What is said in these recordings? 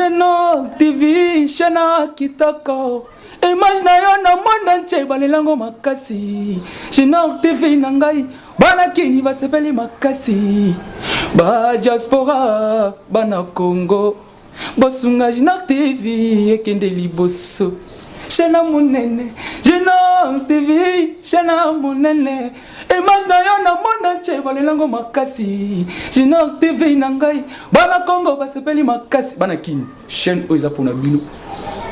Génor TV, Shana Kitoko. Image na yo na monde entier balelango makasi. Génor TV nangai, bana kini basepeli makasi. Ba diaspora, bana Congo. Bosunga Génor TV, ekende liboso. Shana munene, Génor TV, Shana munene. Image na yo na monde entier balelango makasi. Génor TV nangai, bana Congo basepeli makasi. Bana kini, chaîne oiza pona bino.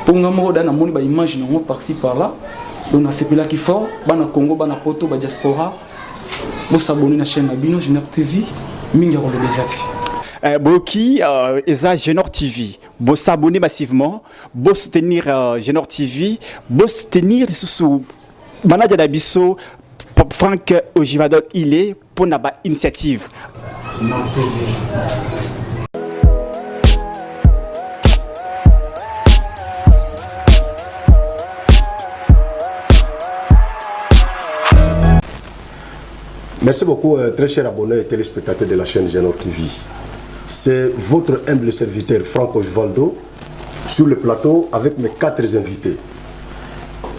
Pour nous dans mon image non par-ci par-là, on a ces là qui fort, bana Congo, bana Poto, ba diaspora. Vous s'abonner à la chaîne Abino Génor TV, minga rolo desati. Boki eza Génor TV, vous s'abonner massivement, vous soutenir Génor TV, vous soutenir sous manager d'Abisso Franck Ojivadol il est pour naba initiative. Génor TV. Merci beaucoup, très chers abonnés et téléspectateurs de la chaîne Génor TV. C'est votre humble serviteur Franck Ojvaldo sur le plateau avec mes 4 invités.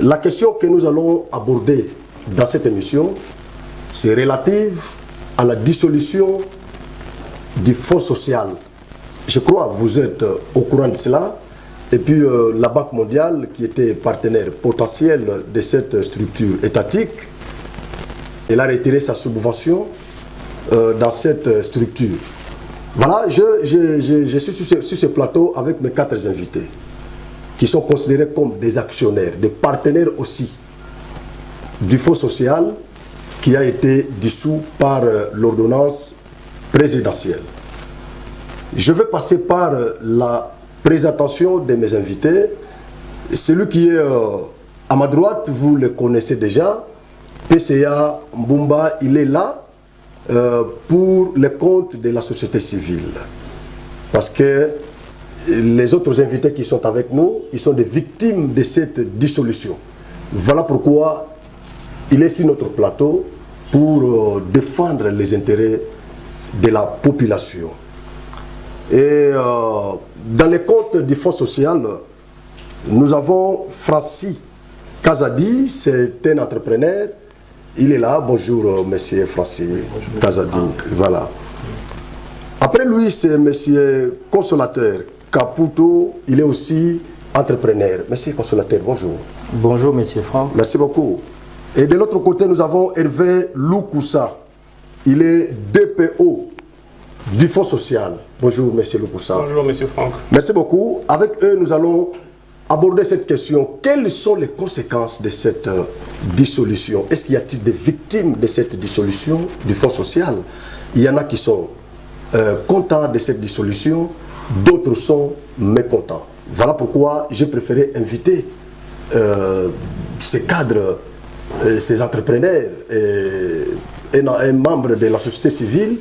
La question que nous allons aborder dans cette émission, c'est relative à la dissolution du Fonds social. Je crois que vous êtes au courant de cela. Et puis la Banque mondiale, qui était partenaire potentiel de cette structure étatique, elle a retiré sa subvention dans cette structure. Voilà, je suis sur ce plateau avec mes 4 invités, qui sont considérés comme des actionnaires, des partenaires aussi du Fonds social qui a été dissous par l'ordonnance présidentielle. Je vais passer par la présentation de mes invités. Celui qui est à ma droite, vous le connaissez déjà. PCA Mbumba, il est là pour les comptes de la société civile. Parce que les autres invités qui sont avec nous, ils sont des victimes de cette dissolution. Voilà pourquoi il est sur notre plateau pour défendre les intérêts de la population. Et dans les comptes du Fonds social, nous avons Francis Kazadi, c'est un entrepreneur. Il est là. Bonjour, monsieur Francis Kazadi. Voilà. Après lui, c'est monsieur Consolateur Caputo. Il est aussi entrepreneur. Monsieur Consolateur, bonjour. Bonjour, monsieur Franck. Merci beaucoup. Et de l'autre côté, nous avons Hervé Loukoussa. Il est DPO du Fonds social. Bonjour, monsieur Loukoussa. Bonjour, monsieur Franck. Merci beaucoup. Avec eux, nous allons aborder cette question. Quelles sont les conséquences de cette dissolution? Est-ce qu'il y a-t-il des victimes de cette dissolution du Fonds social? Il y en a qui sont contents de cette dissolution, d'autres sont mécontents. Voilà pourquoi j'ai préféré inviter ces cadres, ces entrepreneurs et membres de la société civile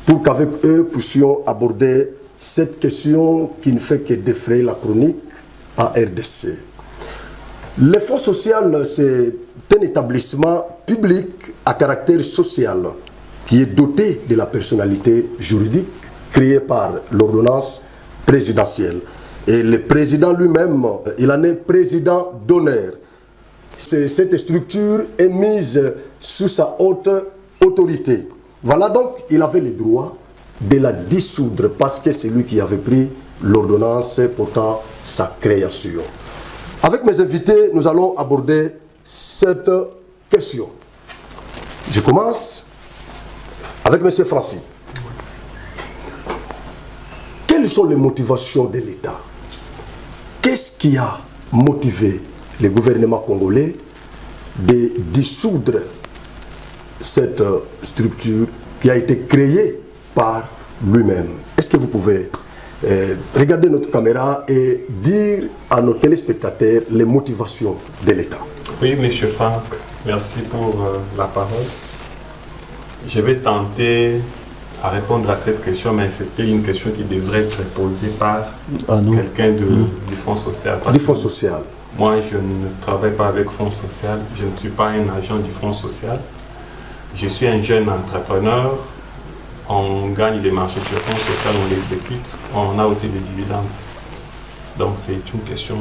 pour qu'avec eux puissions aborder cette question qui ne fait que défrayer la chronique à RDC. Le Fonds social, c'est un établissement public à caractère social qui est doté de la personnalité juridique créée par l'ordonnance présidentielle. Et le président lui-même, il en est président d'honneur. Cette structure est mise sous sa haute autorité. Voilà donc, il avait le droit de la dissoudre parce que c'est lui qui avait pris l'ordonnance portant sa création. Avec mes invités, nous allons aborder cette question. Je commence avec M. Francis. Quelles sont les motivations de l'État? Qu'est-ce qui a motivé le gouvernement congolais de dissoudre cette structure qui a été créée par lui-même? Est-ce que vous pouvez regarder notre caméra et dire à nos téléspectateurs les motivations de l'État? Oui, M. Franck, merci pour la parole. Je vais tenter à répondre à cette question, mais c'était une question qui devrait être posée par quelqu'un du Fonds social. Du Fonds social. Moi, je ne travaille pas avec Fonds social, je ne suis pas un agent du Fonds social. Je suis un jeune entrepreneur. On gagne les marchés sur le Fonds social, on les exécute, on a aussi des dividendes. Donc c'est une question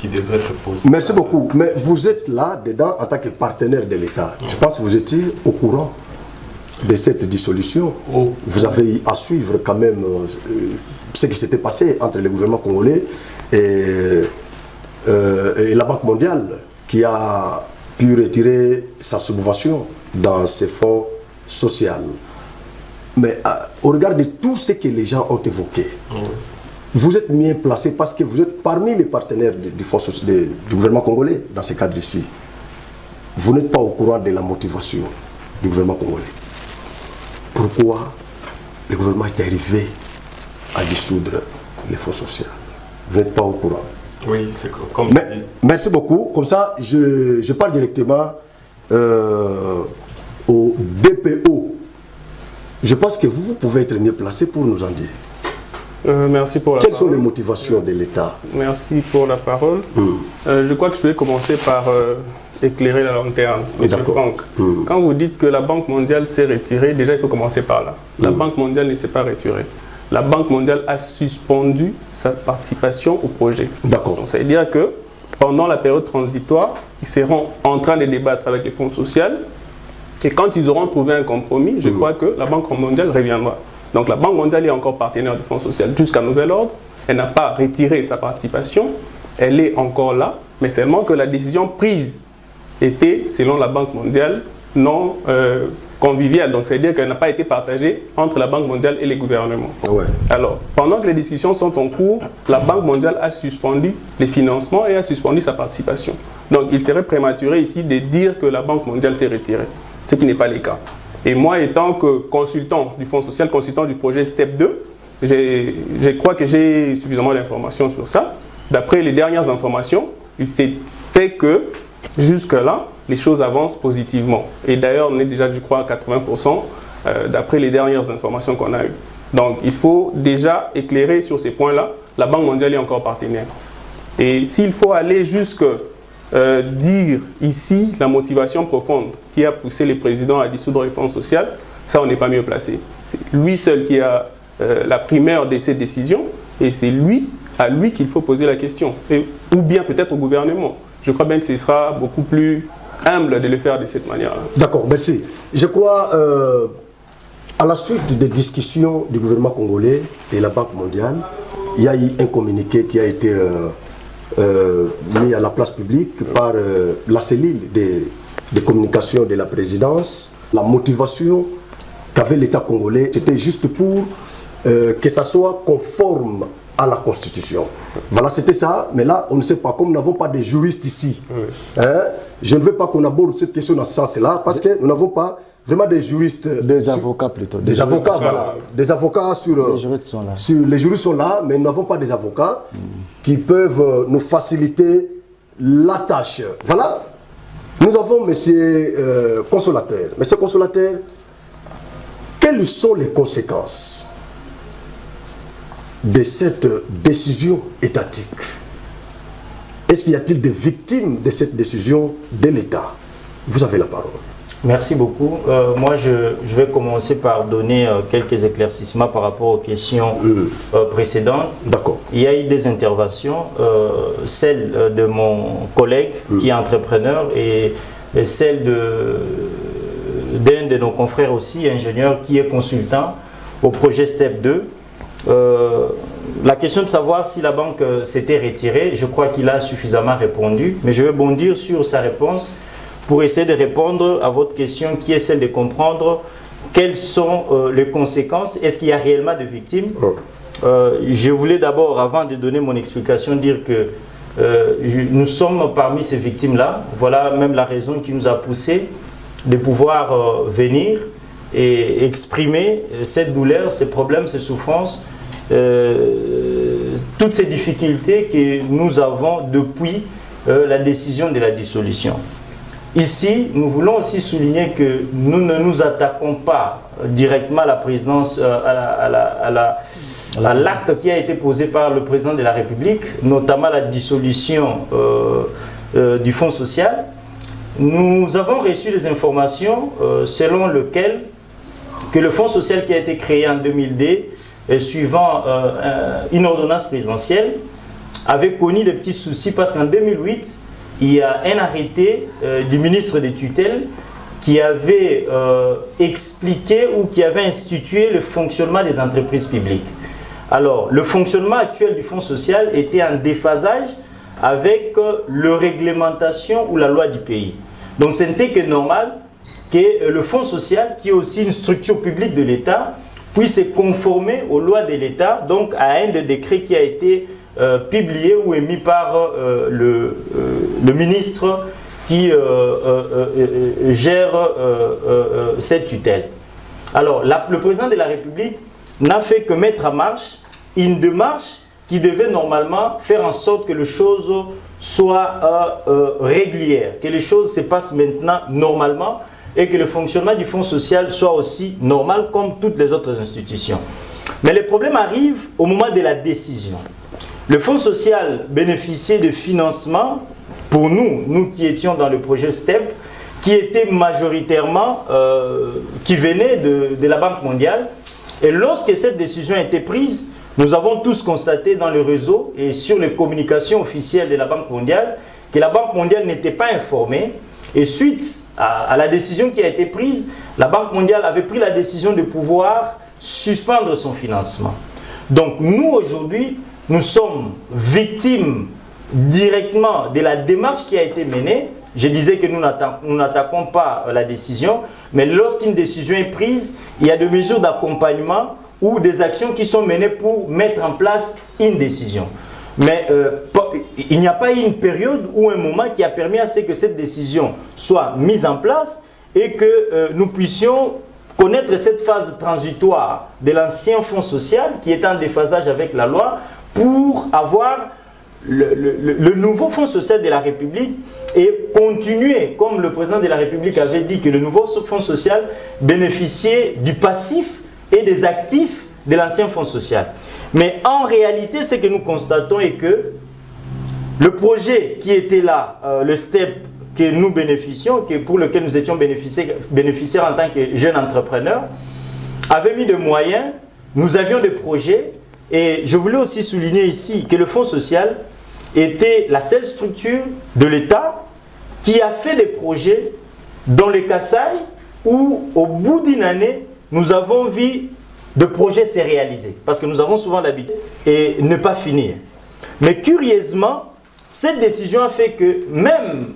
qui devrait être posée. Merci beaucoup. Mais vous êtes là dedans en tant que partenaire de l'État. Je pense que vous étiez au courant de cette dissolution. Vous avez à suivre quand même ce qui s'était passé entre le gouvernement congolais et la Banque mondiale qui a pu retirer sa subvention dans ses fonds sociaux. Mais au regard de tout ce que les gens ont évoqué, vous êtes mieux placé parce que vous êtes parmi les partenaires du gouvernement congolais dans ce cadre ici. Vous n'êtes pas au courant de la motivation du gouvernement congolais. Pourquoi le gouvernement est arrivé à dissoudre les fonds sociaux? Vous n'êtes pas au courant. Oui, c'est comme mais, merci beaucoup. Comme ça, je parle directement au DPO. Je pense que vous pouvez être mieux placé pour nous en dire. Merci pour la Quelles parole. sont les motivations de l'État? Merci pour la parole. Je crois que je vais commencer par éclairer la lanterne. Monsieur Franck, quand vous dites que la Banque mondiale s'est retirée, déjà il faut commencer par là. La Banque mondiale ne s'est pas retirée. La Banque mondiale a suspendu sa participation au projet. D'accord. Donc ça veut dire que pendant la période transitoire, ils seront en train de débattre avec les fonds sociaux. Et quand ils auront trouvé un compromis, je crois que la Banque mondiale reviendra. Donc la Banque mondiale est encore partenaire du Fonds social jusqu'à nouvel ordre. Elle n'a pas retiré sa participation. Elle est encore là. Mais seulement que la décision prise était, selon la Banque mondiale, non conviviale. Donc c'est-à-dire qu'elle n'a pas été partagée entre la Banque mondiale et les gouvernements. Ouais. Alors, pendant que les discussions sont en cours, la Banque mondiale a suspendu les financements et a suspendu sa participation. Donc il serait prématuré ici de dire que la Banque mondiale s'est retirée, ce qui n'est pas le cas. Et moi, étant que consultant du Fonds social, consultant du projet STEP 2, je crois que j'ai suffisamment d'informations sur ça. D'après les dernières informations, il s'est fait que jusque-là, les choses avancent positivement. Et d'ailleurs, on est déjà, je crois, à 80% d'après les dernières informations qu'on a eues. Donc, il faut déjà éclairer sur ces points-là. La Banque mondiale est encore partenaire. Et s'il faut aller jusque dire ici la motivation profonde qui a poussé les présidents à dissoudre les fonds sociaux, ça on n'est pas mieux placé. C'est lui seul qui a la primeur de ces décisions et c'est à lui qu'il faut poser la question. Ou bien peut-être au gouvernement. Je crois bien que ce sera beaucoup plus humble de le faire de cette manière-là. D'accord, merci. Je crois, à la suite des discussions du gouvernement congolais et la Banque mondiale, il y a eu un communiqué qui a été mis à la place publique par la cellule de communication de la présidence. La motivation qu'avait l'État congolais, c'était juste pour que ça soit conforme à la Constitution. Voilà, c'était ça, mais là, on ne sait pas, comme nous n'avons pas de juristes ici, je ne veux pas qu'on aborde cette question dans ce sens-là, parce que nous n'avons pas vraiment des juristes... Des avocats plutôt. Des avocats, voilà. Des avocats sur... Les juristes sont là. Les juristes sont là, mais nous n'avons pas des avocats qui peuvent nous faciliter la tâche. Voilà. Nous avons M. Consolateur. Monsieur Consolateur, quelles sont les conséquences de cette décision étatique? Est-ce qu'il y a-t-il des victimes de cette décision de l'État? Vous avez la parole. Merci beaucoup. Moi, je vais commencer par donner quelques éclaircissements par rapport aux questions précédentes. D'accord. Il y a eu des interventions, celle de mon collègue qui est entrepreneur et celle d'un de nos confrères aussi, ingénieur, qui est consultant au projet STEP 2. La question de savoir si la banque s'était retirée, je crois qu'il a suffisamment répondu, mais je vais bondir sur sa réponse pour essayer de répondre à votre question qui est celle de comprendre quelles sont les conséquences, est-ce qu'il y a réellement des victimes. Je voulais d'abord, avant de donner mon explication, dire que nous sommes parmi ces victimes-là. Voilà même la raison qui nous a poussé de pouvoir venir et exprimer cette douleur, ces problèmes, ces souffrances, toutes ces difficultés que nous avons depuis la décision de la dissolution. Ici, nous voulons aussi souligner que nous ne nous attaquons pas directement à la présidence, à l'acte qui a été posé par le président de la République, notamment la dissolution du Fonds social. Nous avons reçu des informations selon lesquelles que le Fonds social qui a été créé en 2002, suivant une ordonnance présidentielle, avait connu des petits soucis parce qu'en 2008, il y a un arrêté du ministre des tutelles qui avait expliqué ou qui avait institué le fonctionnement des entreprises publiques. Alors, le fonctionnement actuel du Fonds social était en déphasage avec la réglementation ou la loi du pays. Donc, ce n'était que normal que le Fonds social, qui est aussi une structure publique de l'État, puisse se conformer aux lois de l'État, donc à un des décrets qui a été publié ou émis par le ministre qui gère cette tutelle. Alors, le président de la République n'a fait que mettre en marche une démarche qui devait normalement faire en sorte que les choses soient régulières, que les choses se passent maintenant normalement et que le fonctionnement du Fonds social soit aussi normal comme toutes les autres institutions. Mais le problème arrive au moment de la décision. Le Fonds social bénéficiait de financement pour nous qui étions dans le projet STEP, qui était majoritairement, qui venait de la Banque mondiale. Et lorsque cette décision a été prise, nous avons tous constaté dans le réseau et sur les communications officielles de la Banque mondiale que la Banque mondiale n'était pas informée. Et suite à la décision qui a été prise, la Banque mondiale avait pris la décision de pouvoir suspendre son financement. Donc nous aujourd'hui, nous sommes victimes directement de la démarche qui a été menée. Je disais que nous n'attaquons pas la décision, mais lorsqu'une décision est prise, il y a des mesures d'accompagnement ou des actions qui sont menées pour mettre en place une décision. Mais il n'y a pas eu une période ou un moment qui a permis à ce que cette décision soit mise en place et que nous puissions connaître cette phase transitoire de l'ancien fonds social qui est en déphasage avec la loi pour avoir le nouveau fonds social de la République et continuer, comme le président de la République avait dit, que le nouveau fonds social bénéficiait du passif et des actifs de l'ancien fonds social. Mais en réalité, ce que nous constatons est que le projet qui était là, le STEP que nous bénéficions, pour lequel nous étions bénéficiaires en tant que jeunes entrepreneurs, avait mis des moyens, nous avions des projets, et je voulais aussi souligner ici que le fonds social était la seule structure de l'État qui a fait des projets dans les Kasaï où, au bout d'une année, nous avons vu de projets se réaliser. Parce que nous avons souvent l'habitude et ne pas finir. Mais curieusement, cette décision a fait que même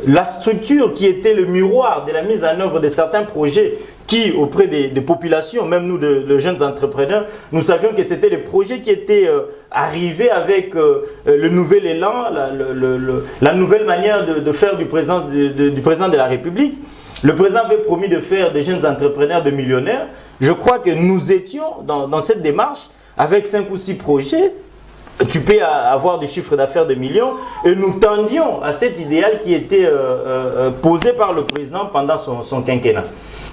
la structure qui était le miroir de la mise en œuvre de certains projets qui, auprès des populations, même nous, les jeunes entrepreneurs, nous savions que c'était des projets qui étaient arrivés avec le nouvel élan, la nouvelle manière de faire du président de la République. Le président avait promis de faire des jeunes entrepreneurs de millionnaires. Je crois que nous étions dans cette démarche avec 5 ou 6 projets. Tu peux avoir des chiffres d'affaires de millions et nous tendions à cet idéal qui était posé par le président pendant son quinquennat.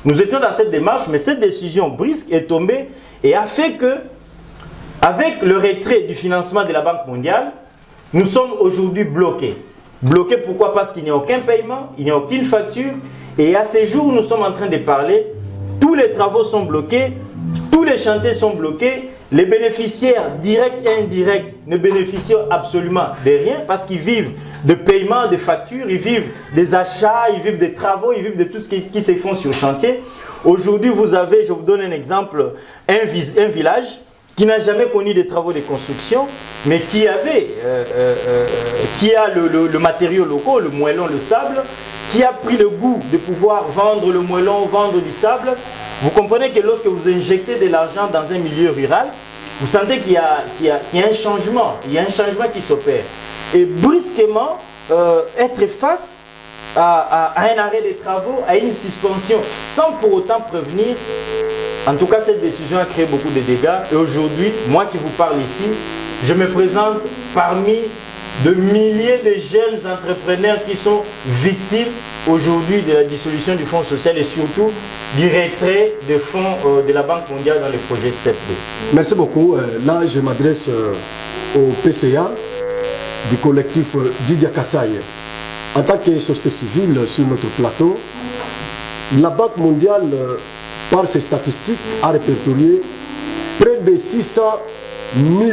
Nous étions dans cette démarche, mais cette décision brusque est tombée et a fait que, avec le retrait du financement de la Banque mondiale, nous sommes aujourd'hui bloqués. Bloqués pourquoi? Parce qu'il n'y a aucun paiement, il n'y a aucune facture. Et à ces jours où nous sommes en train de parler, tous les travaux sont bloqués, tous les chantiers sont bloqués. Les bénéficiaires directs et indirects ne bénéficient absolument de rien parce qu'ils vivent de paiements, de factures, ils vivent des achats, ils vivent des travaux, ils vivent de tout ce qui se fait sur chantier. Aujourd'hui, vous avez, je vous donne un exemple, un village qui n'a jamais connu de travaux de construction, mais qui a le matériau local, le moellon, le sable, qui a pris le goût de pouvoir vendre le moellon, vendre du sable. Vous comprenez que lorsque vous injectez de l'argent dans un milieu rural, vous sentez qu'il y a un changement, il y a un changement qui s'opère. Et brusquement, être face à un arrêt des travaux, à une suspension, sans pour autant prévenir, en tout cas cette décision a créé beaucoup de dégâts. Et aujourd'hui, moi qui vous parle ici, je me présente parmi de milliers de jeunes entrepreneurs qui sont victimes aujourd'hui de la dissolution du Fonds social et surtout du retrait des fonds de la Banque mondiale dans le projet STEP 2. Merci beaucoup. Là, je m'adresse au PCA du collectif Didia Kasaï. En tant que société civile sur notre plateau, la Banque mondiale, par ses statistiques, a répertorié près de 600 000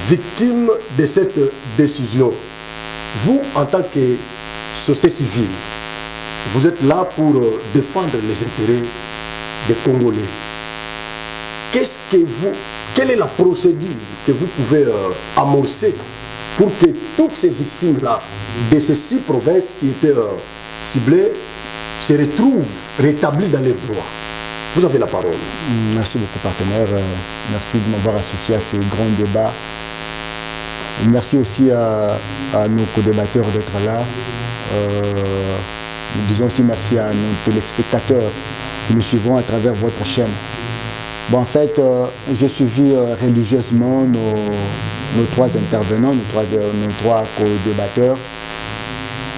victime de cette décision. Vous, en tant que société civile, vous êtes là pour défendre les intérêts des Congolais. Quelle est la procédure que vous pouvez amorcer pour que toutes ces victimes-là, de ces 6 provinces qui étaient ciblées, se retrouvent rétablies dans leurs droits? Vous avez la parole. Merci beaucoup, partenaire. Merci de m'avoir associé à ces grands débats. Merci aussi à nos co-débatteurs d'être là. Nous disons aussi merci à nos téléspectateurs qui nous suivront à travers votre chaîne. Bon, en fait, j'ai suivi religieusement nos 3 intervenants, nos 3 co-débatteurs.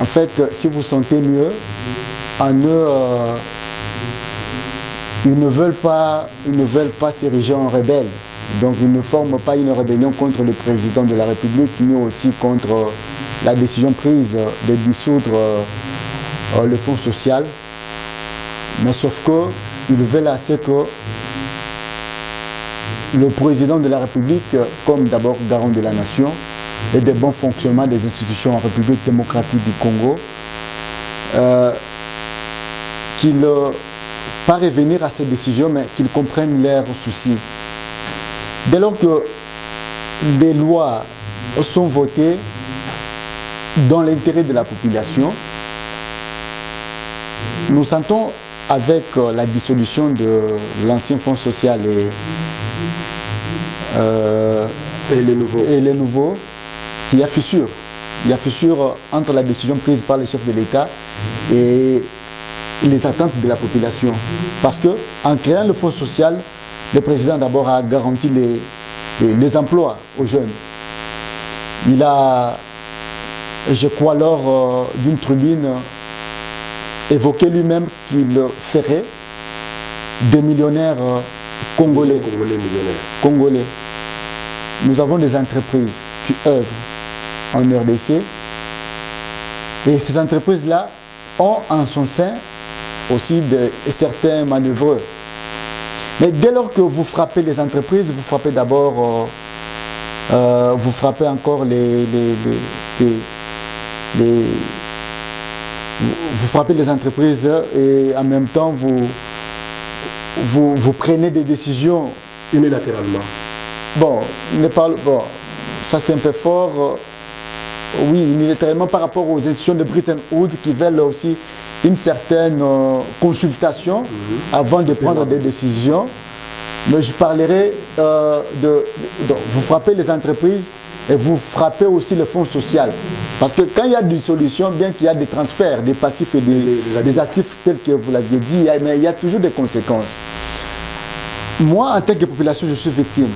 En fait, si vous sentez mieux, en eux, ils ne veulent pas s'ériger en rebelles. Donc ils ne forment pas une rébellion contre le président de la République, ni aussi contre la décision prise de dissoudre le fonds social. Mais sauf qu'ils veulent assez que le président de la République, comme d'abord garant de la nation et des bons fonctionnements des institutions en République démocratique du Congo, qu'il pas revenir à ces décisions, mais qu'ils comprennent leurs soucis. Dès lors que les lois sont votées dans l'intérêt de la population, nous sentons avec la dissolution de l'ancien fonds social et les nouveaux, qu'il y a fissure. Il y a fissure entre la décision prise par le chef de l'État et les attentes de la population. Parce qu'en créant le fonds social, le président d'abord a garanti les emplois aux jeunes. Il a, je crois, lors d'une tribune, évoqué lui-même qu'il ferait des millionnaires congolais. Congolais. Nous avons des entreprises qui œuvrent en RDC et ces entreprises-là ont en son sein aussi certains manœuvreux. Mais dès lors que vous frappez les entreprises, vous frappez d'abord, vous frappez encore vous frappez les entreprises et en même temps vous prenez des décisions unilatéralement. Bon, ça c'est un peu fort. Oui, unilatéralement par rapport aux institutions de Bretton Woods qui veulent aussi une certaine consultation avant de prendre des décisions. Mais je parlerai vous frappez les entreprises et vous frappez aussi le fonds social. Parce que quand il y a des solutions, bien qu'il y a des transferts, des passifs et des actifs tels que vous l'aviez dit, mais il y a toujours des conséquences. Moi, en tant que population, je suis victime.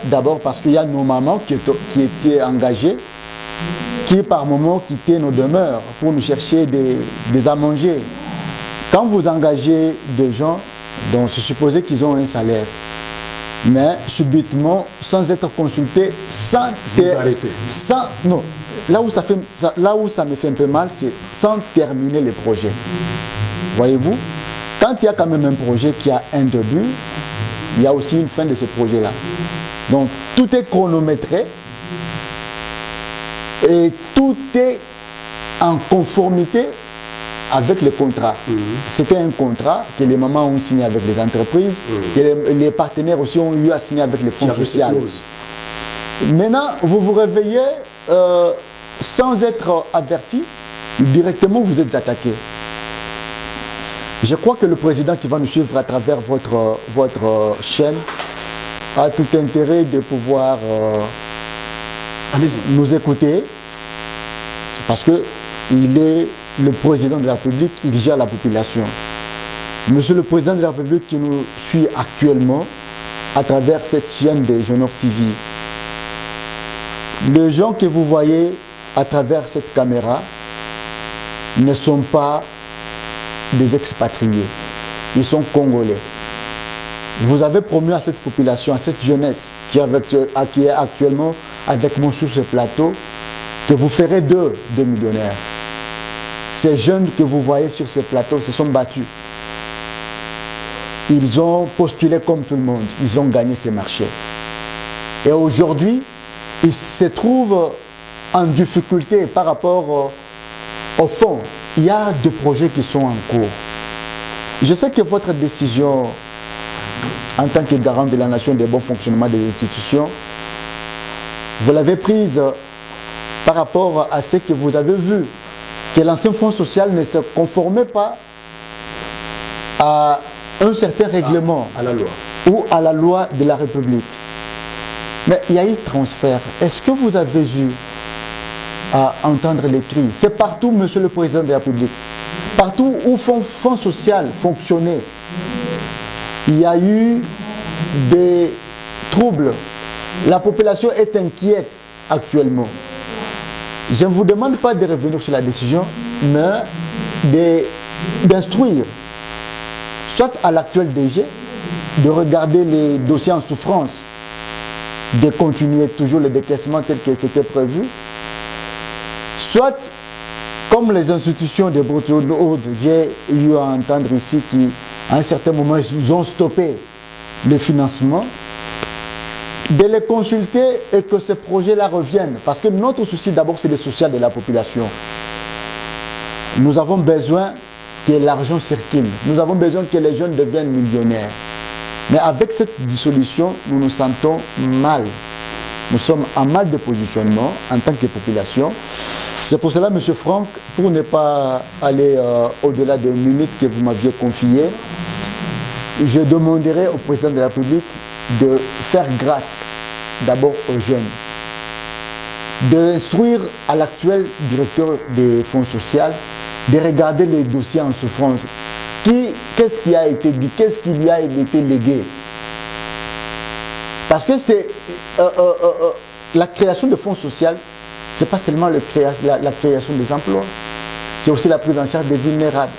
D'abord parce qu'il y a nos mamans qui étaient engagées, qui par moments quittaient nos demeures pour nous chercher des à manger. Quand vous engagez des gens, donc c'est supposé qu'ils ont un salaire, mais subitement, sans être consultés, non, là où ça me fait un peu mal, c'est sans terminer les projets. Voyez-vous, quand il y a quand même un projet qui a un début, il y a aussi une fin de ce projet-là. Donc tout est chronométré et tout est en conformité avec le contrat. C'était un contrat que les mamans ont signé avec les entreprises, que les partenaires aussi ont eu à signer avec les fonds sociaux. Maintenant, vous vous réveillez sans être averti, directement vous êtes attaqué. Je crois que le président qui va nous suivre à travers votre chaîne a tout intérêt de pouvoir nous écouter parce qu'il est le président de la République, il gère la population. Monsieur le président de la République qui nous suit actuellement à travers cette chaîne de Genor TV, les gens que vous voyez à travers cette caméra ne sont pas des expatriés, ils sont congolais. Vous avez promis à cette population, à cette jeunesse qui est actuellement avec moi sur ce plateau, que vous ferez deux millionnaires. Ces jeunes que vous voyez sur ce plateau se sont battus. Ils ont postulé comme tout le monde, ils ont gagné ces marchés. Et aujourd'hui, il se trouve en difficulté par rapport au fond. Il y a des projets qui sont en cours. Je sais que votre décision, en tant que garant de la nation des bons fonctionnements des institutions, vous l'avez prise par rapport à ce que vous avez vu, que l'ancien fonds social ne se conformait pas à un certain règlement à la loi ou à la loi de la République. Mais il y a eu transfert. Est-ce que vous avez eu à entendre les cris? C'est partout, Monsieur le Président de la République. Partout où fonds social fonctionnait, il y a eu des troubles. La population est inquiète actuellement. Je ne vous demande pas de revenir sur la décision, mais d'instruire, soit à l'actuel DG, de regarder les dossiers en souffrance, de continuer toujours le décaissement tel que c'était prévu, soit, comme les institutions de Bretton Woods, j'ai eu à entendre ici qu'à un certain moment, ils ont stoppé le financement, de les consulter et que ces projets-là reviennent. Parce que notre souci d'abord, c'est le social de la population. Nous avons besoin que l'argent circule. Nous avons besoin que les jeunes deviennent millionnaires. Mais avec cette dissolution, nous nous sentons mal. Nous sommes en mal de positionnement en tant que population. C'est pour cela, M. Franck, pour ne pas aller au-delà des minutes que vous m'aviez confiées, je demanderai au président de la République de faire grâce d'abord aux jeunes, d'instruire à l'actuel directeur des fonds sociaux de regarder les dossiers en souffrance. Qu'est-ce qui a été dit, qu'est-ce qui lui a été légué? Parce que c'est la création de fonds sociaux, ce n'est pas seulement la création des emplois, c'est aussi la prise en charge des vulnérables.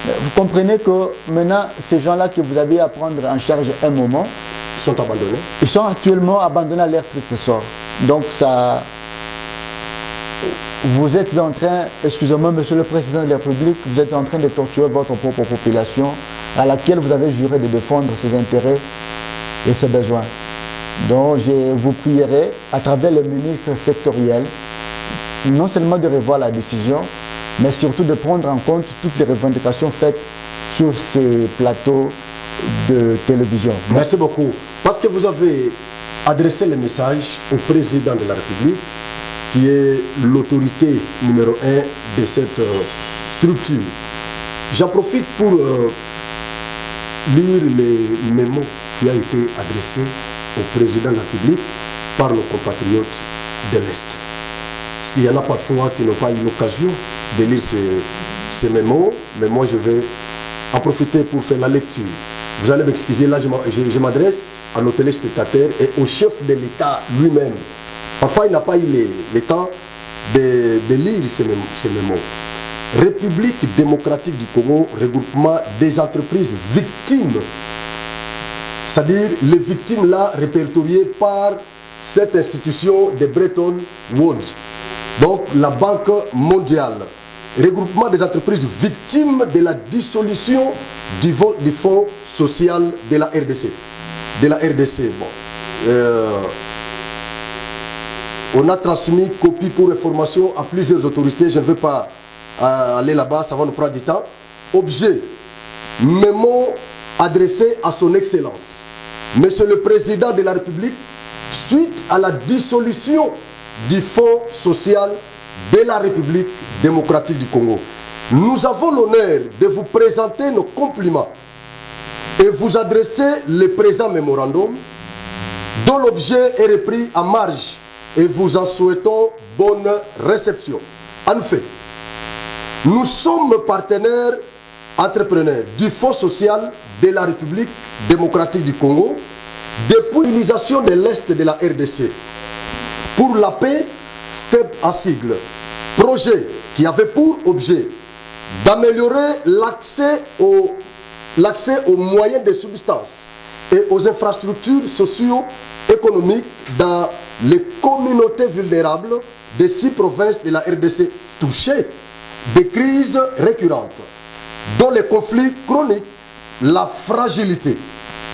Vous comprenez que maintenant, ces gens-là que vous avez à prendre en charge un moment, ils sont abandonnés. Ils sont actuellement abandonnés à leur triste sort. Donc ça, vous êtes en train, excusez-moi Monsieur le Président de la République, vous êtes en train de torturer votre propre population à laquelle vous avez juré de défendre ses intérêts et ses besoins. Donc je vous prierai à travers le ministre sectoriel, non seulement de revoir la décision, mais surtout de prendre en compte toutes les revendications faites sur ces plateaux de télévision. Merci beaucoup. Parce que vous avez adressé le message au président de la République, qui est l'autorité numéro 1 de cette structure. J'en profite pour lire les mémos qui a été adressé au président de la République par nos compatriotes de l'Est. Parce qu'il y en a parfois qui n'ont pas eu l'occasion de lire ces mémos, mais moi je vais en profiter pour faire la lecture. Vous allez m'excuser, là je m'adresse à nos téléspectateurs et au chef de l'État lui-même. Parfois il n'a pas eu le temps de lire ces mémos. République démocratique du Congo, regroupement des entreprises victimes, c'est-à-dire les victimes là répertoriées par cette institution de Bretton Woods. Donc la Banque mondiale, regroupement des entreprises victimes de la dissolution du fonds social de la RDC. Bon. On a transmis copie pour information à plusieurs autorités. Je ne veux pas aller là-bas, ça va nous prendre du temps. Objet, mémo adressé à son Excellence, Monsieur le Président de la République, suite à la dissolution du Fonds social de la République démocratique du Congo. Nous avons l'honneur de vous présenter nos compliments et vous adresser le présent mémorandum dont l'objet est repris en marge et vous en souhaitons bonne réception. En fait, nous sommes partenaires entrepreneurs du Fonds social de la République démocratique du Congo depuis l'utilisation de l'Est de la RDC pour la paix, STEP en sigle, projet qui avait pour objet d'améliorer l'accès aux moyens de subsistance et aux infrastructures socio-économiques dans les communautés vulnérables des 6 provinces de la RDC touchées des crises récurrentes, dont les conflits chroniques, la fragilité,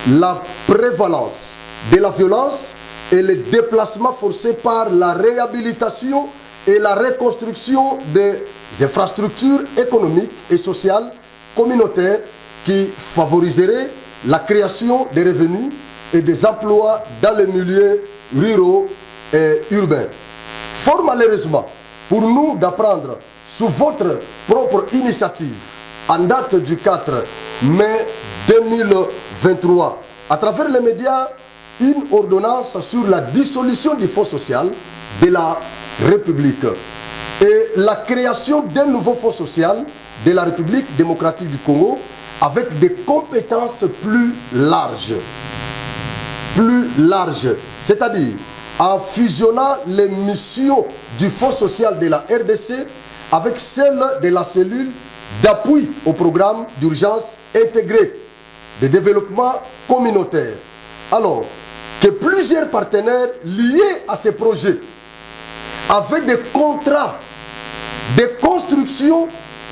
la prévalence de la violence et les déplacements forcés par la réhabilitation et la reconstruction des infrastructures économiques et sociales communautaires qui favoriseraient la création des revenus et des emplois dans les milieux ruraux et urbains. Fort malheureusement, pour nous d'apprendre sous votre propre initiative, en date du 4 mai 2023, à travers les médias, une ordonnance sur la dissolution du Fonds social de la République et la création d'un nouveau Fonds social de la République démocratique du Congo avec des compétences plus larges. C'est-à-dire en fusionnant les missions du Fonds social de la RDC avec celles de la cellule d'appui au programme d'urgence intégré de développement communautaire. Alors que plusieurs partenaires liés à ces projets avec des contrats de construction,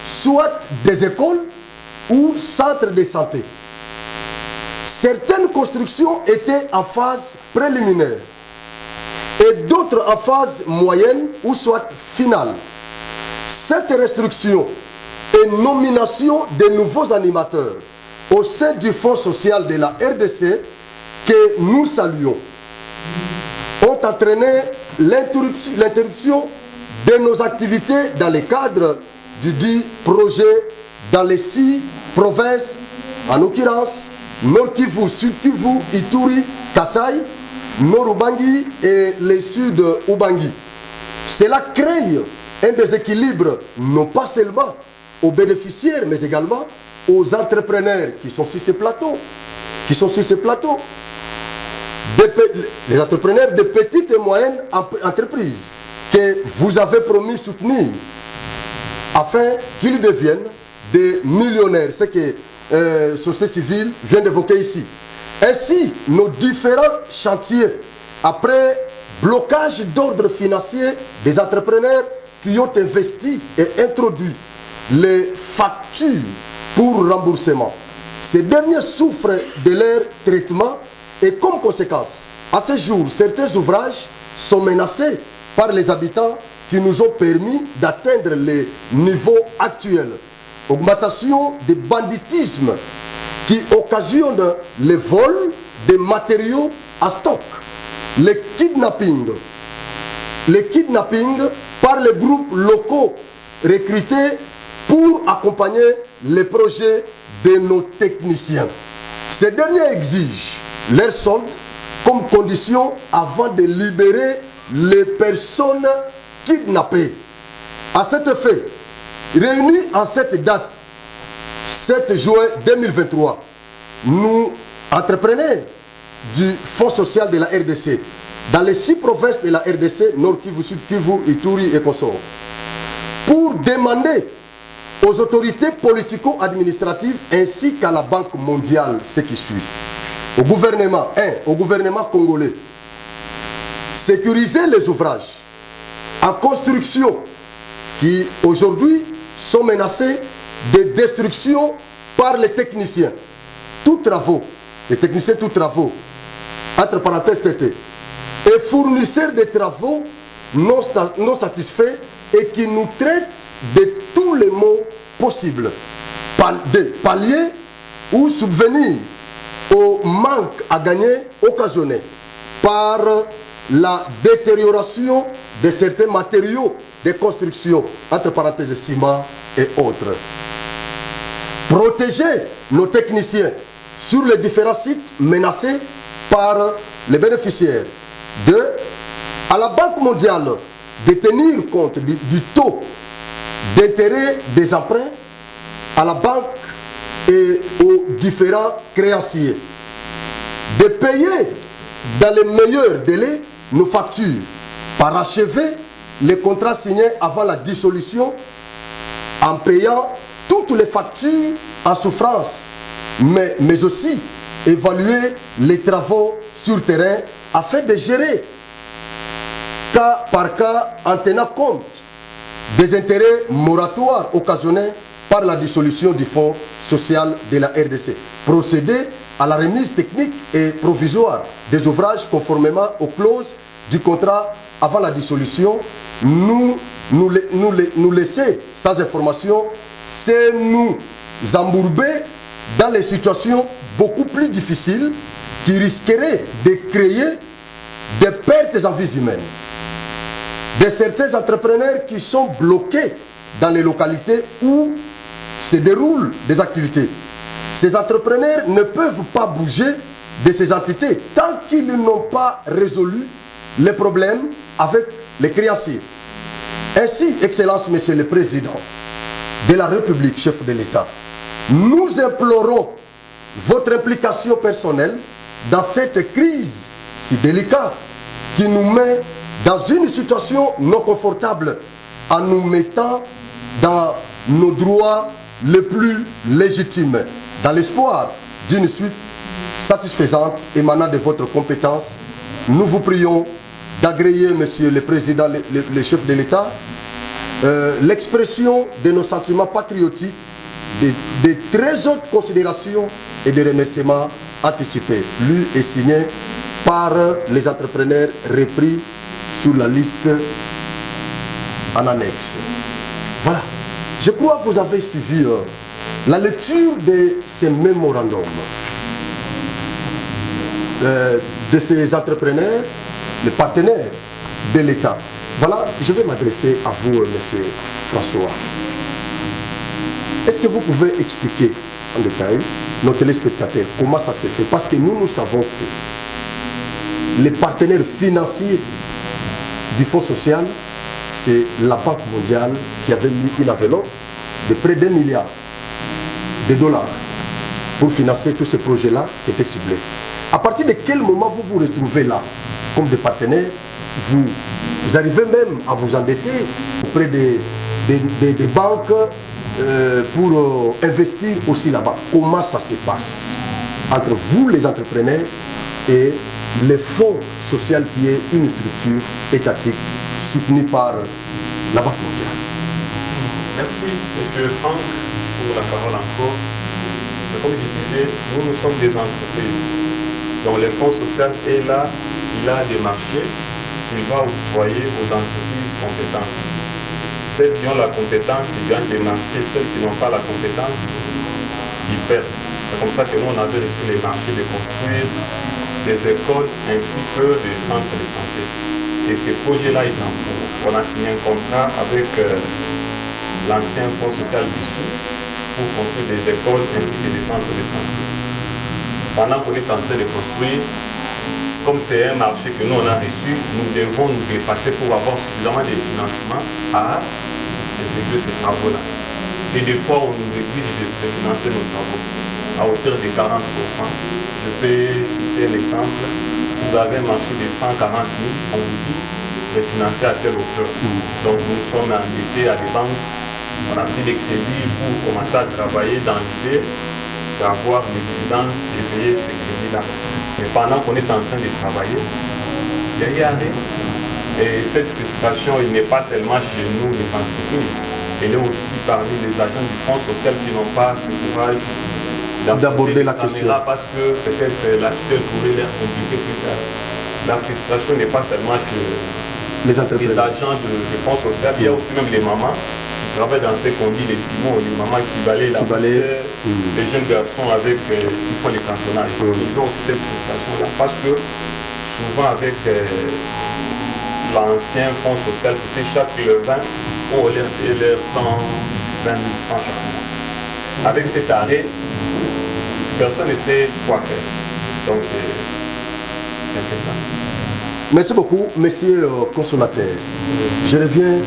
soit des écoles ou centres de santé. Certaines constructions étaient en phase préliminaire et d'autres en phase moyenne ou soit finale. Cette restriction et nomination de nouveaux animateurs au sein du Fonds social de la RDC que nous saluons ont entraîné l'interruption de nos activités dans le cadre du dit projet dans les 6 provinces, en l'occurrence Nord Kivu, Sud Kivu, Ituri, Kasai, Nord Ubangi et le Sud Ubangi. Cela crée un déséquilibre non pas seulement aux bénéficiaires mais également aux entrepreneurs qui sont sur ces plateaux. Les entrepreneurs de petites et moyennes entreprises que vous avez promis soutenir afin qu'ils deviennent des millionnaires, ce que Société Civile vient d'évoquer ici. Ainsi, nos différents chantiers, après blocage d'ordre financier des entrepreneurs qui ont investi et introduit les factures pour remboursement, ces derniers souffrent de leur traitement et comme conséquence, à ce jour, certains ouvrages sont menacés par les habitants qui nous ont permis d'atteindre les niveaux actuels. Augmentation du banditisme qui occasionne les vols des matériaux à stock, les kidnappings par les groupes locaux recrutés pour accompagner les projets de nos techniciens. Ces derniers exigent leur solde comme condition avant de libérer les personnes kidnappées. À cet effet, réunis en cette date, 7 juin 2023, nous, entrepreneurs du Fonds social de la RDC, dans les 6 provinces de la RDC, Nord Kivu, Sud Kivu, Ituri et Consort, pour demander aux autorités politico-administratives ainsi qu'à la Banque mondiale ce qui suit. Au gouvernement congolais, sécuriser les ouvrages en construction qui aujourd'hui sont menacés de destruction par les techniciens. Les techniciens tous travaux, entre parenthèses TT, et fournisseurs de travaux non satisfaits et qui nous traitent de tous les maux possibles, de pallier ou subvenir au manque à gagner occasionné par la détérioration de certains matériaux de construction, entre parenthèses ciment et autres. Protéger nos techniciens sur les différents sites menacés par les bénéficiaires. 2. À la Banque mondiale de tenir compte du taux d'intérêt des emprunts à la banque et aux différents créanciers. De payer dans les meilleurs délais nos factures, parachever les contrats signés avant la dissolution en payant toutes les factures en souffrance, mais aussi évaluer les travaux sur terrain afin de gérer cas par cas en tenant compte des intérêts moratoires occasionnés par la dissolution du Fonds social de la RDC. Procéder à la remise technique et provisoire des ouvrages conformément aux clauses du contrat avant la dissolution, nous laisser sans information, c'est nous embourber dans les situations beaucoup plus difficiles qui risqueraient de créer des pertes en vies humaines. De certains entrepreneurs qui sont bloqués dans les localités où se déroulent des activités. Ces entrepreneurs ne peuvent pas bouger de ces entités tant qu'ils n'ont pas résolu les problèmes avec les créanciers. Ainsi, Excellence, Monsieur le Président de la République, chef de l'État, nous implorons votre implication personnelle dans cette crise si délicate qui nous met dans une situation non confortable en nous mettant dans nos droits les plus légitimes, dans l'espoir d'une suite satisfaisante émanant de votre compétence. Nous vous prions d'agréer, Monsieur le Président, le chef de l'État, l'expression de nos sentiments patriotiques, de très hautes considérations et de remerciements anticipés, lu et signé par les entrepreneurs repris sur la liste en annexe. Voilà. Je crois que vous avez suivi la lecture de ces mémorandums de ces entrepreneurs, les partenaires de l'État. Voilà, je vais m'adresser à vous, Monsieur François. Est-ce que vous pouvez expliquer en détail, nos téléspectateurs, comment ça s'est fait? Parce que nous savons que les partenaires financiers du Fonds social, c'est la Banque mondiale qui avait mis une enveloppe de près d'1 milliard de dollars pour financer tous ces projets-là qui étaient ciblés. À partir de quel moment vous vous retrouvez là, comme des partenaires, vous arrivez même à vous endetter auprès des banques pour investir aussi là-bas? Comment ça se passe entre vous, les entrepreneurs, et le Fonds social qui est une structure étatique soutenue par la Banque mondiale? Merci, M. Franck, pour la parole encore. Comme je disais, nous sommes des entreprises. Donc le Fonds social est là, il a des marchés qu'il va octroyer aux entreprises compétentes. Celles qui ont la compétence, ils gagnent des marchés. Celles qui n'ont pas la compétence, ils perdent. C'est comme ça que nous, on avait reçu les marchés de construire des écoles ainsi que des centres de santé. Et ces projets-là, ils en cours. On a signé un contrat avec l'ancien Fonds social Bissou pour construire des écoles ainsi que des centres de santé. Pendant qu'on est en train de construire, comme c'est un marché que nous on a reçu, nous devons nous dépasser pour avoir suffisamment de financement à effectuer ces travaux-là. Et des fois, on nous exige de financer nos travaux à hauteur de 40%. Je peux citer l'exemple. Si vous avez un marché de 140 000, on vous dit de financer à telle hauteur. Donc nous sommes endettés à des banques, on a pris des crédits pour commencer à travailler dans l'idée d'avoir les dividendes et payer ces crédits-là. Mais pendant qu'on est en train de travailler, il y a eu arrêt. Et cette frustration, il n'est pas seulement chez nous, les entreprises, elle est aussi parmi les agents du Fonds social qui n'ont pas ce courage d'aborder la question. Parce que peut-être la tutelle pourrait leur compliquer plus tard. La frustration n'est pas seulement chez les agents du Fonds social, il y a aussi même les mamans qui travaillent dans ce qu'on dit les timons, les mamans qui balayent la poussière, les jeunes garçons avec, qui font les cantonnages. Ils ont aussi cette frustration-là parce que souvent avec l'ancien Fonds social, c'était chaque levain, on leur fait leurs 120 000 francs chaque mois. Avec cet arrêt, personne ne sait quoi faire. Donc c'est un peu ça. Merci beaucoup, Monsieur Consolateur. Je reviens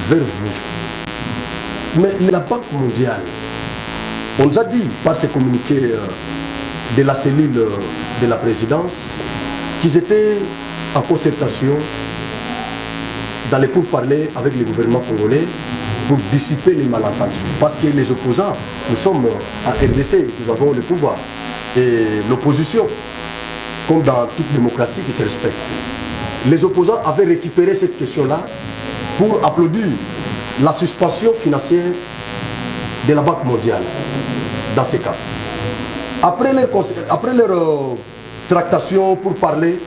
vers vous. Mais la Banque mondiale, on nous a dit par ces communiqués de la cellule de la présidence qu'ils étaient en concertation dans les pourparlers avec le gouvernement congolais pour dissiper les malentendus. Parce que les opposants, nous sommes à RDC, nous avons le pouvoir. Et l'opposition, comme dans toute démocratie qui se respecte, les opposants avaient récupéré cette question-là pour applaudir la suspension financière de la Banque mondiale, dans ces cas. Après leur tractation pour parler,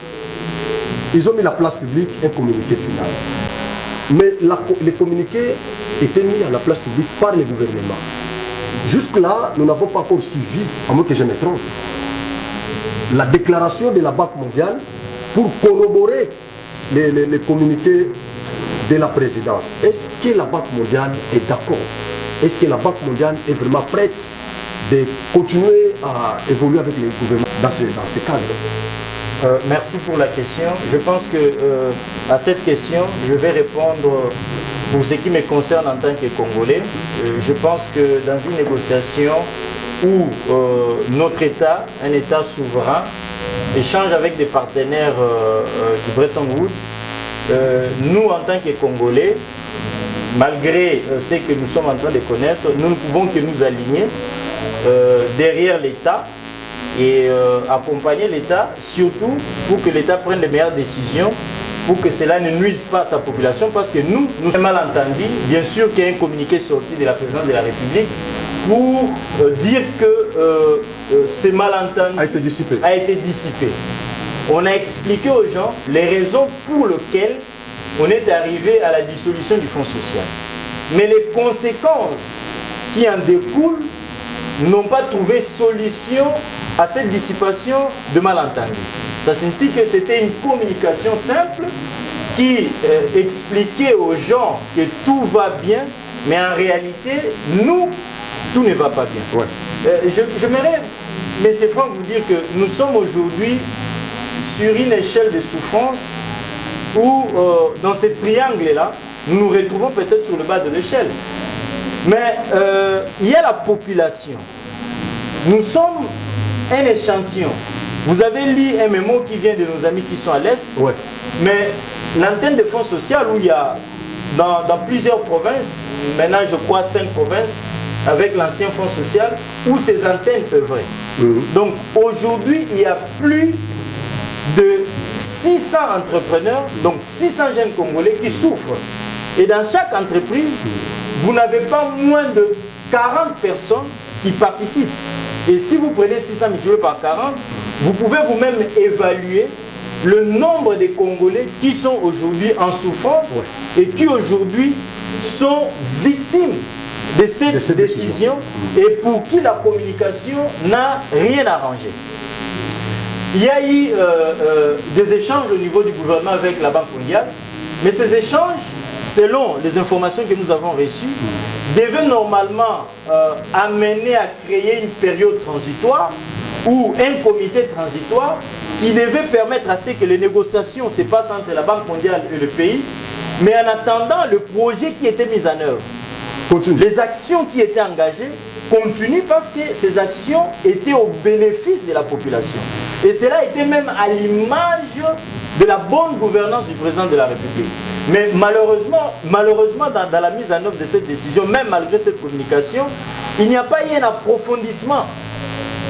ils ont mis la place publique un communiqué final. Mais les communiqués étaient mis à la place publique par le gouvernement. Jusque-là, nous n'avons pas encore suivi, à moins que je me trompe, la déclaration de la Banque mondiale pour corroborer les communiqués de la présidence. Est-ce que la Banque mondiale est d'accord? Est-ce que la Banque mondiale est vraiment prête de continuer à évoluer avec les gouvernements dans ces cadres? Merci pour la question. Je pense que à cette question, je vais répondre pour ce qui me concerne en tant que Congolais. Je pense que dans une négociation où notre État, un État souverain, échange avec des partenaires du Bretton Woods, nous en tant que Congolais, malgré ce que nous sommes en train de connaître, nous ne pouvons que nous aligner derrière l'État et accompagner l'État, surtout pour que l'État prenne les meilleures décisions, pour que cela ne nuise pas à sa population, parce que nous sommes mal entendus. Bien sûr qu'il y a un communiqué sorti de la présidence de la République pour dire que ce malentendu a été dissipé. On a expliqué aux gens les raisons pour lesquelles on est arrivé à la dissolution du Fonds social. Mais les conséquences qui en découlent n'ont pas trouvé solution à cette dissipation de malentendus. Ça signifie que c'était une communication simple qui expliquait aux gens que tout va bien, mais en réalité, nous, tout ne va pas bien. Ouais. J'aimerais, M. Franck, vous dire que nous sommes aujourd'hui sur une échelle de souffrance où, dans ce triangle-là, nous nous retrouvons peut-être sur le bas de l'échelle. Mais il y a la population. Nous sommes un échantillon. Vous avez lu un mémo qui vient de nos amis qui sont à l'Est. Ouais. Mais l'antenne de Fonds social, où il y a dans plusieurs provinces, maintenant je crois 5 provinces, avec l'ancien Fonds social, où ces antennes œuvraient. Donc aujourd'hui, il y a plus de 600 entrepreneurs, donc 600 jeunes Congolais qui souffrent. Et dans chaque entreprise, vous n'avez pas moins de 40 personnes qui participent. Et si vous prenez 600 multiplié par 40, vous pouvez vous-même évaluer le nombre de Congolais qui sont aujourd'hui en souffrance et qui aujourd'hui sont victimes de cette décision et pour qui la communication n'a rien arrangé. Il y a eu des échanges au niveau du gouvernement avec la Banque mondiale, mais ces échanges, selon les informations que nous avons reçues, devaient normalement amener à créer une période transitoire ou un comité transitoire qui devait permettre à ce que les négociations se passent entre la Banque mondiale et le pays, mais en attendant, le projet qui était mis en œuvre, les actions qui étaient engagées continuent parce que ces actions étaient au bénéfice de la population. Et cela était même à l'image de la bonne gouvernance du président de la République. Mais malheureusement dans la mise en œuvre de cette décision, même malgré cette communication, il n'y a pas eu un approfondissement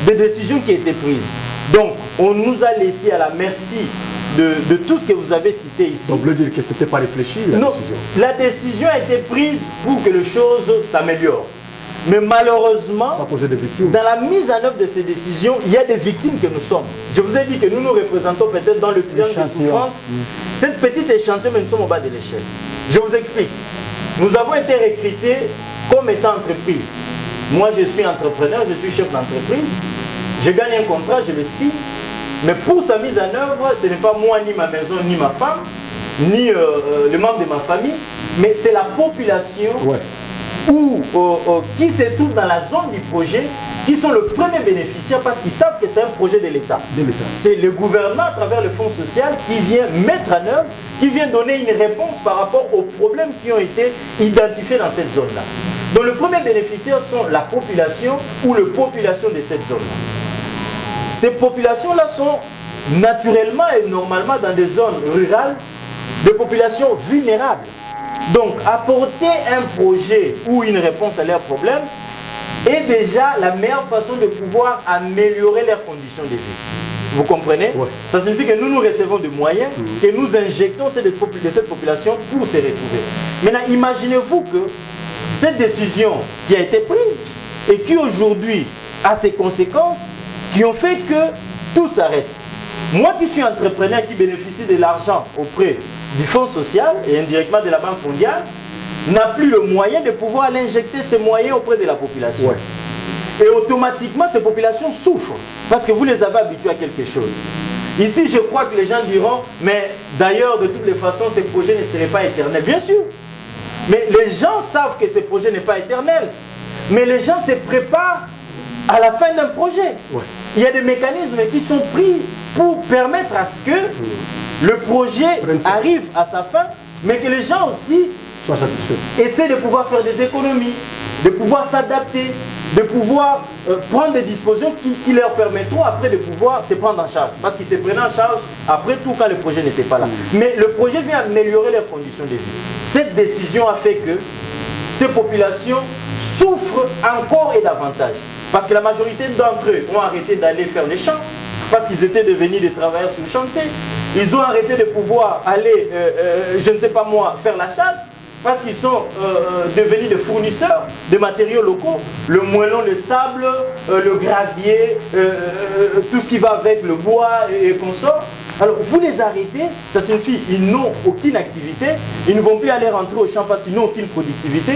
des décisions qui étaient prises. Donc, on nous a laissé à la merci de tout ce que vous avez cité ici. Ça veut dire que ce n'était pas réfléchi, la décision? La décision a été prise pour que les choses s'améliorent. Mais malheureusement, ça posait des victimes. Dans la mise en œuvre de ces décisions, il y a des victimes que nous sommes. Je vous ai dit que nous nous représentons peut-être dans le triangle de souffrance. Cette petite échantillon, mais nous sommes au bas de l'échelle. Je vous explique. Nous avons été recrutés comme étant entreprise. Moi, je suis entrepreneur, je suis chef d'entreprise. Je gagne un contrat, je le signe. Mais pour sa mise en œuvre, ce n'est pas moi, ni ma maison, ni ma femme, ni le membre de ma famille, mais c'est la population qui se trouve dans la zone du projet, qui sont le premier bénéficiaire parce qu'ils savent que c'est un projet de l'État. C'est le gouvernement à travers le Fonds social qui vient mettre en œuvre, qui vient donner une réponse par rapport aux problèmes qui ont été identifiés dans cette zone-là. Donc le premier bénéficiaire sont la population ou les populations de cette zone-là. Ces populations-là sont naturellement et normalement dans des zones rurales, des populations vulnérables. Donc, apporter un projet ou une réponse à leurs problèmes est déjà la meilleure façon de pouvoir améliorer leurs conditions de vie. Vous comprenez? Ça signifie que nous nous recevons des moyens, que nous injectons de cette population pour se retrouver. Maintenant, imaginez-vous que cette décision qui a été prise et qui aujourd'hui a ses conséquences qui ont fait que tout s'arrête. Moi qui suis entrepreneur qui bénéficie de l'argent auprès du Fonds social et indirectement de la Banque mondiale, n'a plus le moyen de pouvoir aller injecter ces moyens auprès de la population. Ouais. Et automatiquement, ces populations souffrent parce que vous les avez habitués à quelque chose. Ici, je crois que les gens diront, mais d'ailleurs, de toutes les façons, ces projets ne seraient pas éternels. Bien sûr. Mais les gens savent que ce projet n'est pas éternel. Mais les gens se préparent à la fin d'un projet. Ouais. Il y a des mécanismes qui sont pris pour permettre à ce que le projet arrive à sa fin, mais que les gens aussi soient satisfaits. Essaient de pouvoir faire des économies, de pouvoir s'adapter, de pouvoir prendre des dispositions qui leur permettront après de pouvoir se prendre en charge. Parce qu'ils se prenaient en charge après tout quand le projet n'était pas là. Mais le projet vient améliorer leurs conditions de vie. Cette décision a fait que ces populations souffrent encore et davantage. Parce que la majorité d'entre eux ont arrêté d'aller faire les champs, parce qu'ils étaient devenus des travailleurs sur le chantier. Ils ont arrêté de pouvoir aller, je ne sais pas moi, faire la chasse, parce qu'ils sont devenus des fournisseurs de matériaux locaux, le moellon, le sable, le gravier, tout ce qui va avec le bois et consorts. Alors vous les arrêtez, ça signifie qu'ils n'ont aucune activité, ils ne vont plus aller rentrer au champ parce qu'ils n'ont aucune productivité.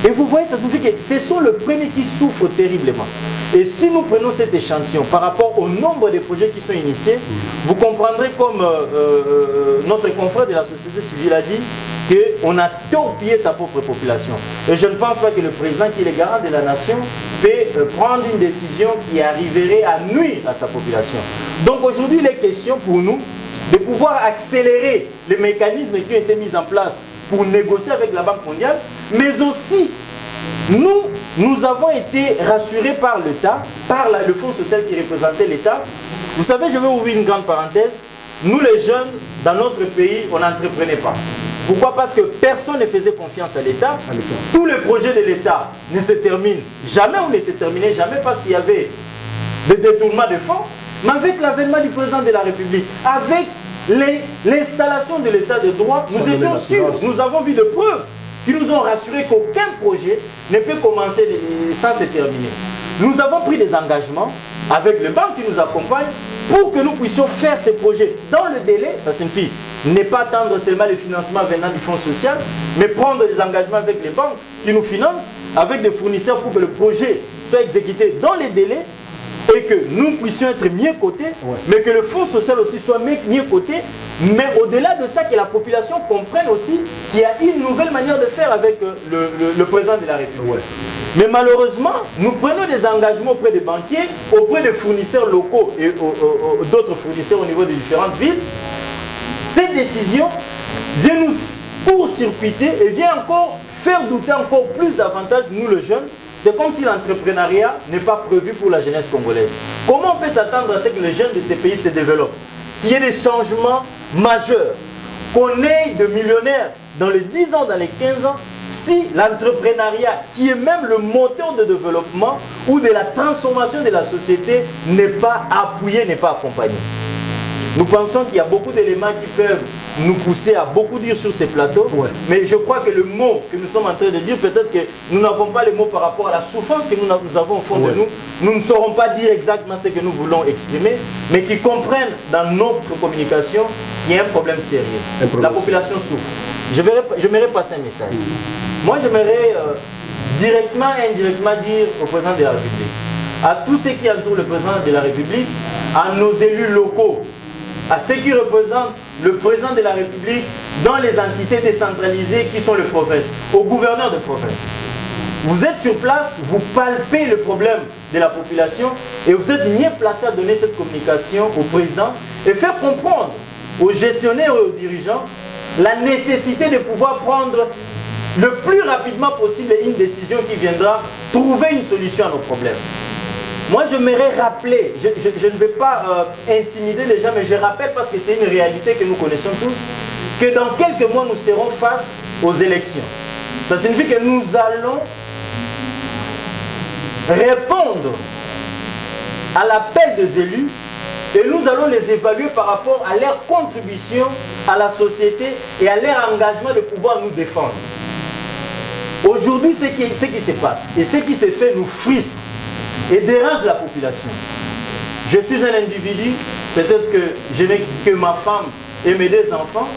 Et vous voyez, ça signifie que ce sont les premiers qui souffrent terriblement. Et si nous prenons cet échantillon par rapport au nombre de projets qui sont initiés, vous comprendrez comme notre confrère de la société civile a dit, qu'on a torpillé sa propre population. Et je ne pense pas que le président qui est le garant de la nation peut prendre une décision qui arriverait à nuire à sa population. Donc aujourd'hui, il est question pour nous de pouvoir accélérer les mécanismes qui ont été mis en place pour négocier avec la Banque mondiale, mais aussi nous avons été rassurés par l'État, par le Fonds social qui représentait l'État. Vous savez, je vais ouvrir une grande parenthèse. Nous les jeunes, dans notre pays, on n'entreprenait pas. Pourquoi? Parce que personne ne faisait confiance à l'État. Tous les projets de l'État ne se terminent jamais ou ne se terminaient jamais parce qu'il y avait des détournements de fonds. Mais avec l'avènement du président de la République, avec l'installation de l'État de droit, nous étions sûrs, nous avons vu de preuves qui nous ont rassuré qu'aucun projet ne peut commencer sans se terminer. Nous avons pris des engagements avec les banques qui nous accompagnent pour que nous puissions faire ces projets dans le délai. Ça signifie ne pas attendre seulement le financement venant du Fonds social, mais prendre des engagements avec les banques qui nous financent, avec des fournisseurs pour que le projet soit exécuté dans les délais et que nous puissions être mieux cotés, mais que le Fonds social aussi soit mieux coté, mais au-delà de ça, que la population comprenne aussi qu'il y a une nouvelle manière de faire avec le président de la République. Mais malheureusement, nous prenons des engagements auprès des banquiers, auprès des fournisseurs locaux et d'autres fournisseurs au niveau des différentes villes. Cette décision vient nous court-circuiter et vient encore faire douter encore plus davantage nous les jeunes. C'est comme si l'entrepreneuriat n'est pas prévu pour la jeunesse congolaise. Comment on peut s'attendre à ce que les jeunes de ces pays se développent? Qu'il y ait des changements majeurs, qu'on ait de millionnaires dans les 10 ans, dans les 15 ans, si l'entrepreneuriat, qui est même le moteur de développement ou de la transformation de la société, n'est pas appuyé, n'est pas accompagné. Nous pensons qu'il y a beaucoup d'éléments qui peuvent nous pousser à beaucoup dire sur ces plateaux, mais je crois que le mot que nous sommes en train de dire, peut-être que nous n'avons pas les mots par rapport à la souffrance que nous avons au fond de nous. Nous ne saurons pas dire exactement ce que nous voulons exprimer, mais qui comprennent dans notre communication qu'il y a un problème sérieux. La population souffre. J'aimerais passer un message. Moi, j'aimerais directement et indirectement dire au président de la République, à tous ceux qui entourent le président de la République, à nos élus locaux, à ceux qui représentent le président de la République dans les entités décentralisées qui sont les provinces, aux gouverneurs de province. Vous êtes sur place, vous palpez le problème de la population et vous êtes mieux placé à donner cette communication au président et faire comprendre aux gestionnaires et aux dirigeants la nécessité de pouvoir prendre le plus rapidement possible une décision qui viendra trouver une solution à nos problèmes. Moi, j'aimerais rappeler, je ne vais pas intimider les gens, mais je rappelle parce que c'est une réalité que nous connaissons tous, que dans quelques mois, nous serons face aux élections. Ça signifie que nous allons répondre à l'appel des élus et nous allons les évaluer par rapport à leur contribution à la société et à leur engagement de pouvoir nous défendre. Aujourd'hui, ce qui se passe et ce qui se fait nous frustre et dérange la population. Je suis un individu, peut-être que je n'ai que ma femme et mes 2 enfants.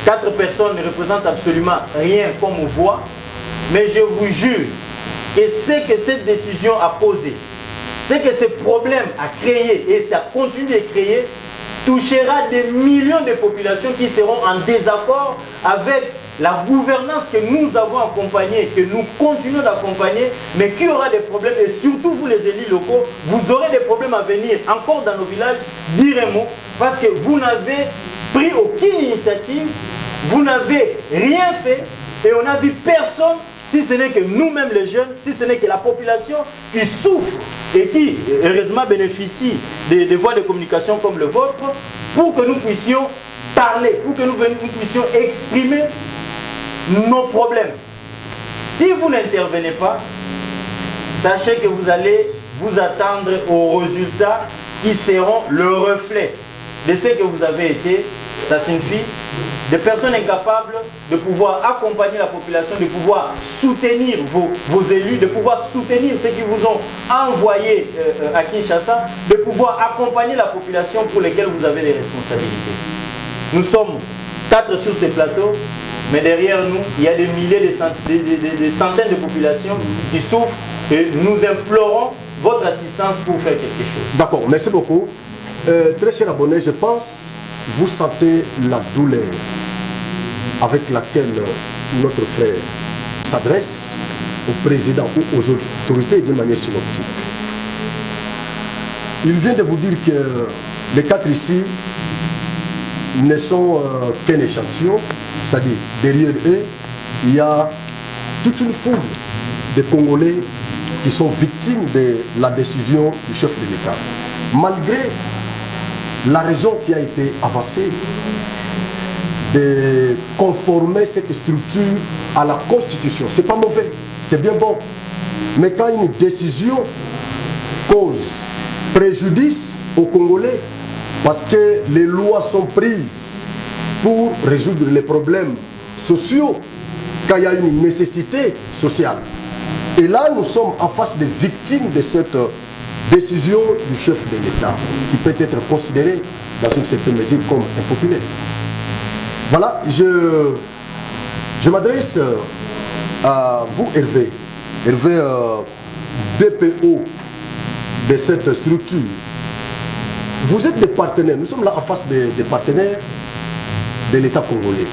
4 personnes ne représentent absolument rien comme voix. Mais je vous jure que ce que cette décision a posé, ce que ce problème a créé et ça continue de créer, touchera des millions de populations qui seront en désaccord avec la gouvernance que nous avons accompagnée, que nous continuons d'accompagner, mais qui aura des problèmes. Et surtout vous les élus locaux, vous aurez des problèmes à venir encore dans nos villages, dire un mot, parce que vous n'avez pris aucune initiative, vous n'avez rien fait, et on n'a vu personne, si ce n'est que nous-mêmes les jeunes, si ce n'est que la population qui souffre et qui, heureusement, bénéficie des voies de communication comme le vôtre, pour que nous puissions parler, pour que nous puissions exprimer nos problèmes. Si vous n'intervenez pas, sachez que vous allez vous attendre aux résultats qui seront le reflet de ce que vous avez été. Ça signifie des personnes incapables de pouvoir accompagner la population, de pouvoir soutenir vos élus, de pouvoir soutenir ceux qui vous ont envoyé à Kinshasa, de pouvoir accompagner la population pour lesquelles vous avez des responsabilités. Nous sommes 4 sur ces plateaux, mais derrière nous, il y a des milliers, des centaines de populations qui souffrent et nous implorons votre assistance pour faire quelque chose. D'accord, merci beaucoup. Très cher abonné, je pense vous sentez la douleur avec laquelle notre frère s'adresse au président ou aux autorités d'une manière synoptique. Il vient de vous dire que les 4 ici ne sont qu'un échantillon, c'est-à-dire derrière eux, il y a toute une foule de Congolais qui sont victimes de la décision du chef de l'État. Malgré la raison qui a été avancée de conformer cette structure à la Constitution, c'est pas mauvais, c'est bien bon. Mais quand une décision cause préjudice aux Congolais, parce que les lois sont prises pour résoudre les problèmes sociaux, quand il y a une nécessité sociale. Et là, nous sommes en face des victimes de cette décision du chef de l'État, qui peut être considérée dans une certaine mesure comme impopulaire. Voilà, je m'adresse à vous, Hervé. Hervé, DPO de cette structure. Vous êtes des partenaires, nous sommes là en face des partenaires de l'État congolais.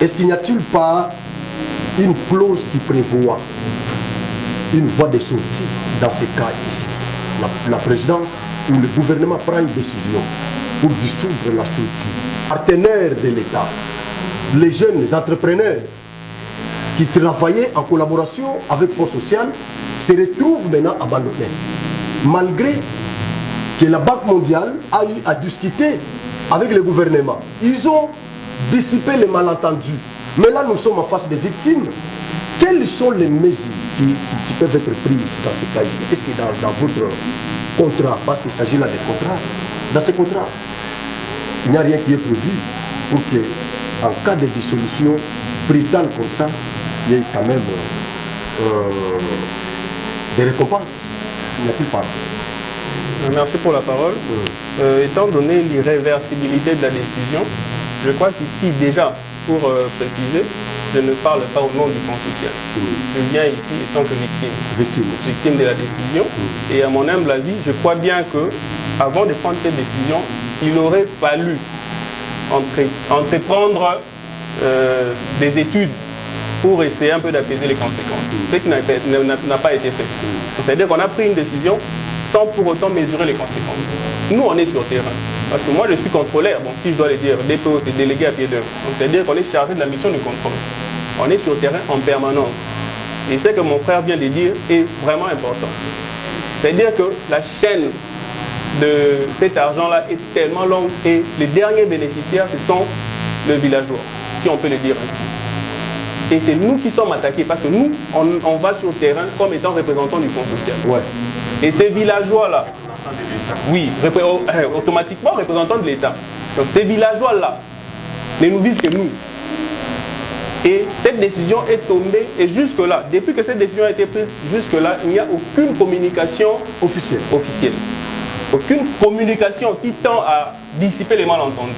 Est-ce qu'il n'y a-t-il pas une clause qui prévoit une voie de sortie dans ces cas ici? La présidence ou le gouvernement prend une décision pour dissoudre la structure. Partenaires de l'État, les jeunes entrepreneurs qui travaillaient en collaboration avec Fonds social se retrouvent maintenant abandonnés. Malgré que la Banque mondiale a eu à discuter avec le gouvernement. Ils ont dissipé les malentendus. Mais là, nous sommes en face des victimes. Quelles sont les mesures qui peuvent être prises dans ces cas ici? Est-ce que dans votre contrat, parce qu'il s'agit là des contrats, dans ces contrats, il n'y a rien qui est prévu pour que, en cas de dissolution brutale comme ça, il y ait quand même des récompenses? N'y a-t-il pas? Merci pour la parole. Étant donné l'irréversibilité de la décision, je crois qu'ici déjà, pour préciser, je ne parle pas au nom du Fonds social. Je viens ici étant que victime de la décision. Et à mon humble avis, je crois bien que avant de prendre cette décision, il aurait fallu entreprendre des études pour essayer un peu d'apaiser les conséquences. Ce qui n'a pas été fait. C'est-à-dire qu'on a pris une décision sans pour autant mesurer les conséquences. Nous, on est sur terrain. Parce que moi, je suis contrôleur. Bon, si je dois le dire, DPO, c'est délégué à pied d'œuvre. C'est-à-dire qu'on est chargé de la mission de contrôle. On est sur terrain en permanence. Et ce que mon frère vient de dire est vraiment important. C'est-à-dire que la chaîne de cet argent-là est tellement longue et les derniers bénéficiaires, ce sont les villageois, si on peut le dire ainsi. Et c'est nous qui sommes attaqués parce que nous, on va sur terrain comme étant représentants du Fonds social. Ouais. Et ces villageois-là, oui, automatiquement représentants de l'État. Donc ces villageois-là ne nous visent que nous. Et cette décision est tombée, et jusque-là, depuis que cette décision a été prise, jusque-là, il n'y a aucune communication officielle. Aucune communication qui tend à dissiper les malentendus.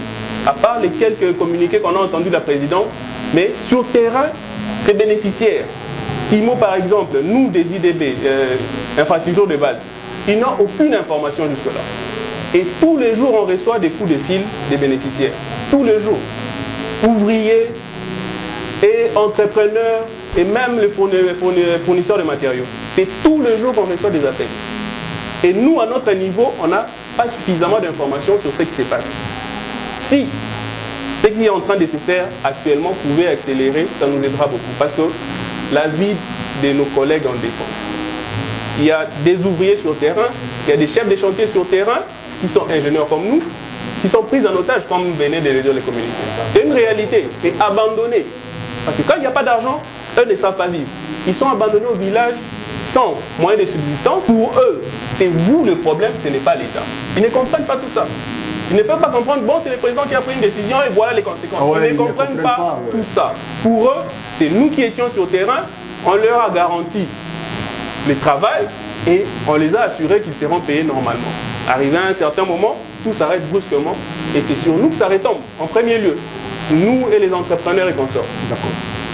À part les quelques communiqués qu'on a entendus de la présidence, mais sur terrain, ces bénéficiaires, Timo par exemple, nous des IDB, infrastructures de base, ils n'ont aucune information jusque-là. Et tous les jours, on reçoit des coups de fil des bénéficiaires. Tous les jours. Ouvriers et entrepreneurs et même les fournisseurs de matériaux. C'est tous les jours qu'on reçoit des appels. Et nous, à notre niveau, on n'a pas suffisamment d'informations sur ce qui se passe. Si ce qui est en train de se faire actuellement pouvait accélérer, ça nous aidera beaucoup. Parce que la vie de nos collègues en dépend. Il y a des ouvriers sur terrain, il y a des chefs de chantier sur terrain qui sont ingénieurs comme nous, qui sont pris en otage, comme venaient de le dire les communautés. C'est une réalité, c'est abandonné. Parce que quand il n'y a pas d'argent, eux ne savent pas vivre. Ils sont abandonnés au village sans moyens de subsistance. Pour eux, c'est vous le problème, ce n'est pas l'État. Ils ne comprennent pas tout ça. Ils ne peuvent pas comprendre, bon, c'est le président qui a pris une décision et voilà les conséquences. Ils ne comprennent pas tout ça. Pour eux, c'est nous qui étions sur le terrain, on leur a garanti le travail et on les a assurés qu'ils seront payés normalement. Arrivé à un certain moment, tout s'arrête brusquement et c'est sur nous que ça retombe, en premier lieu. Nous et les entrepreneurs et consorts. D'accord.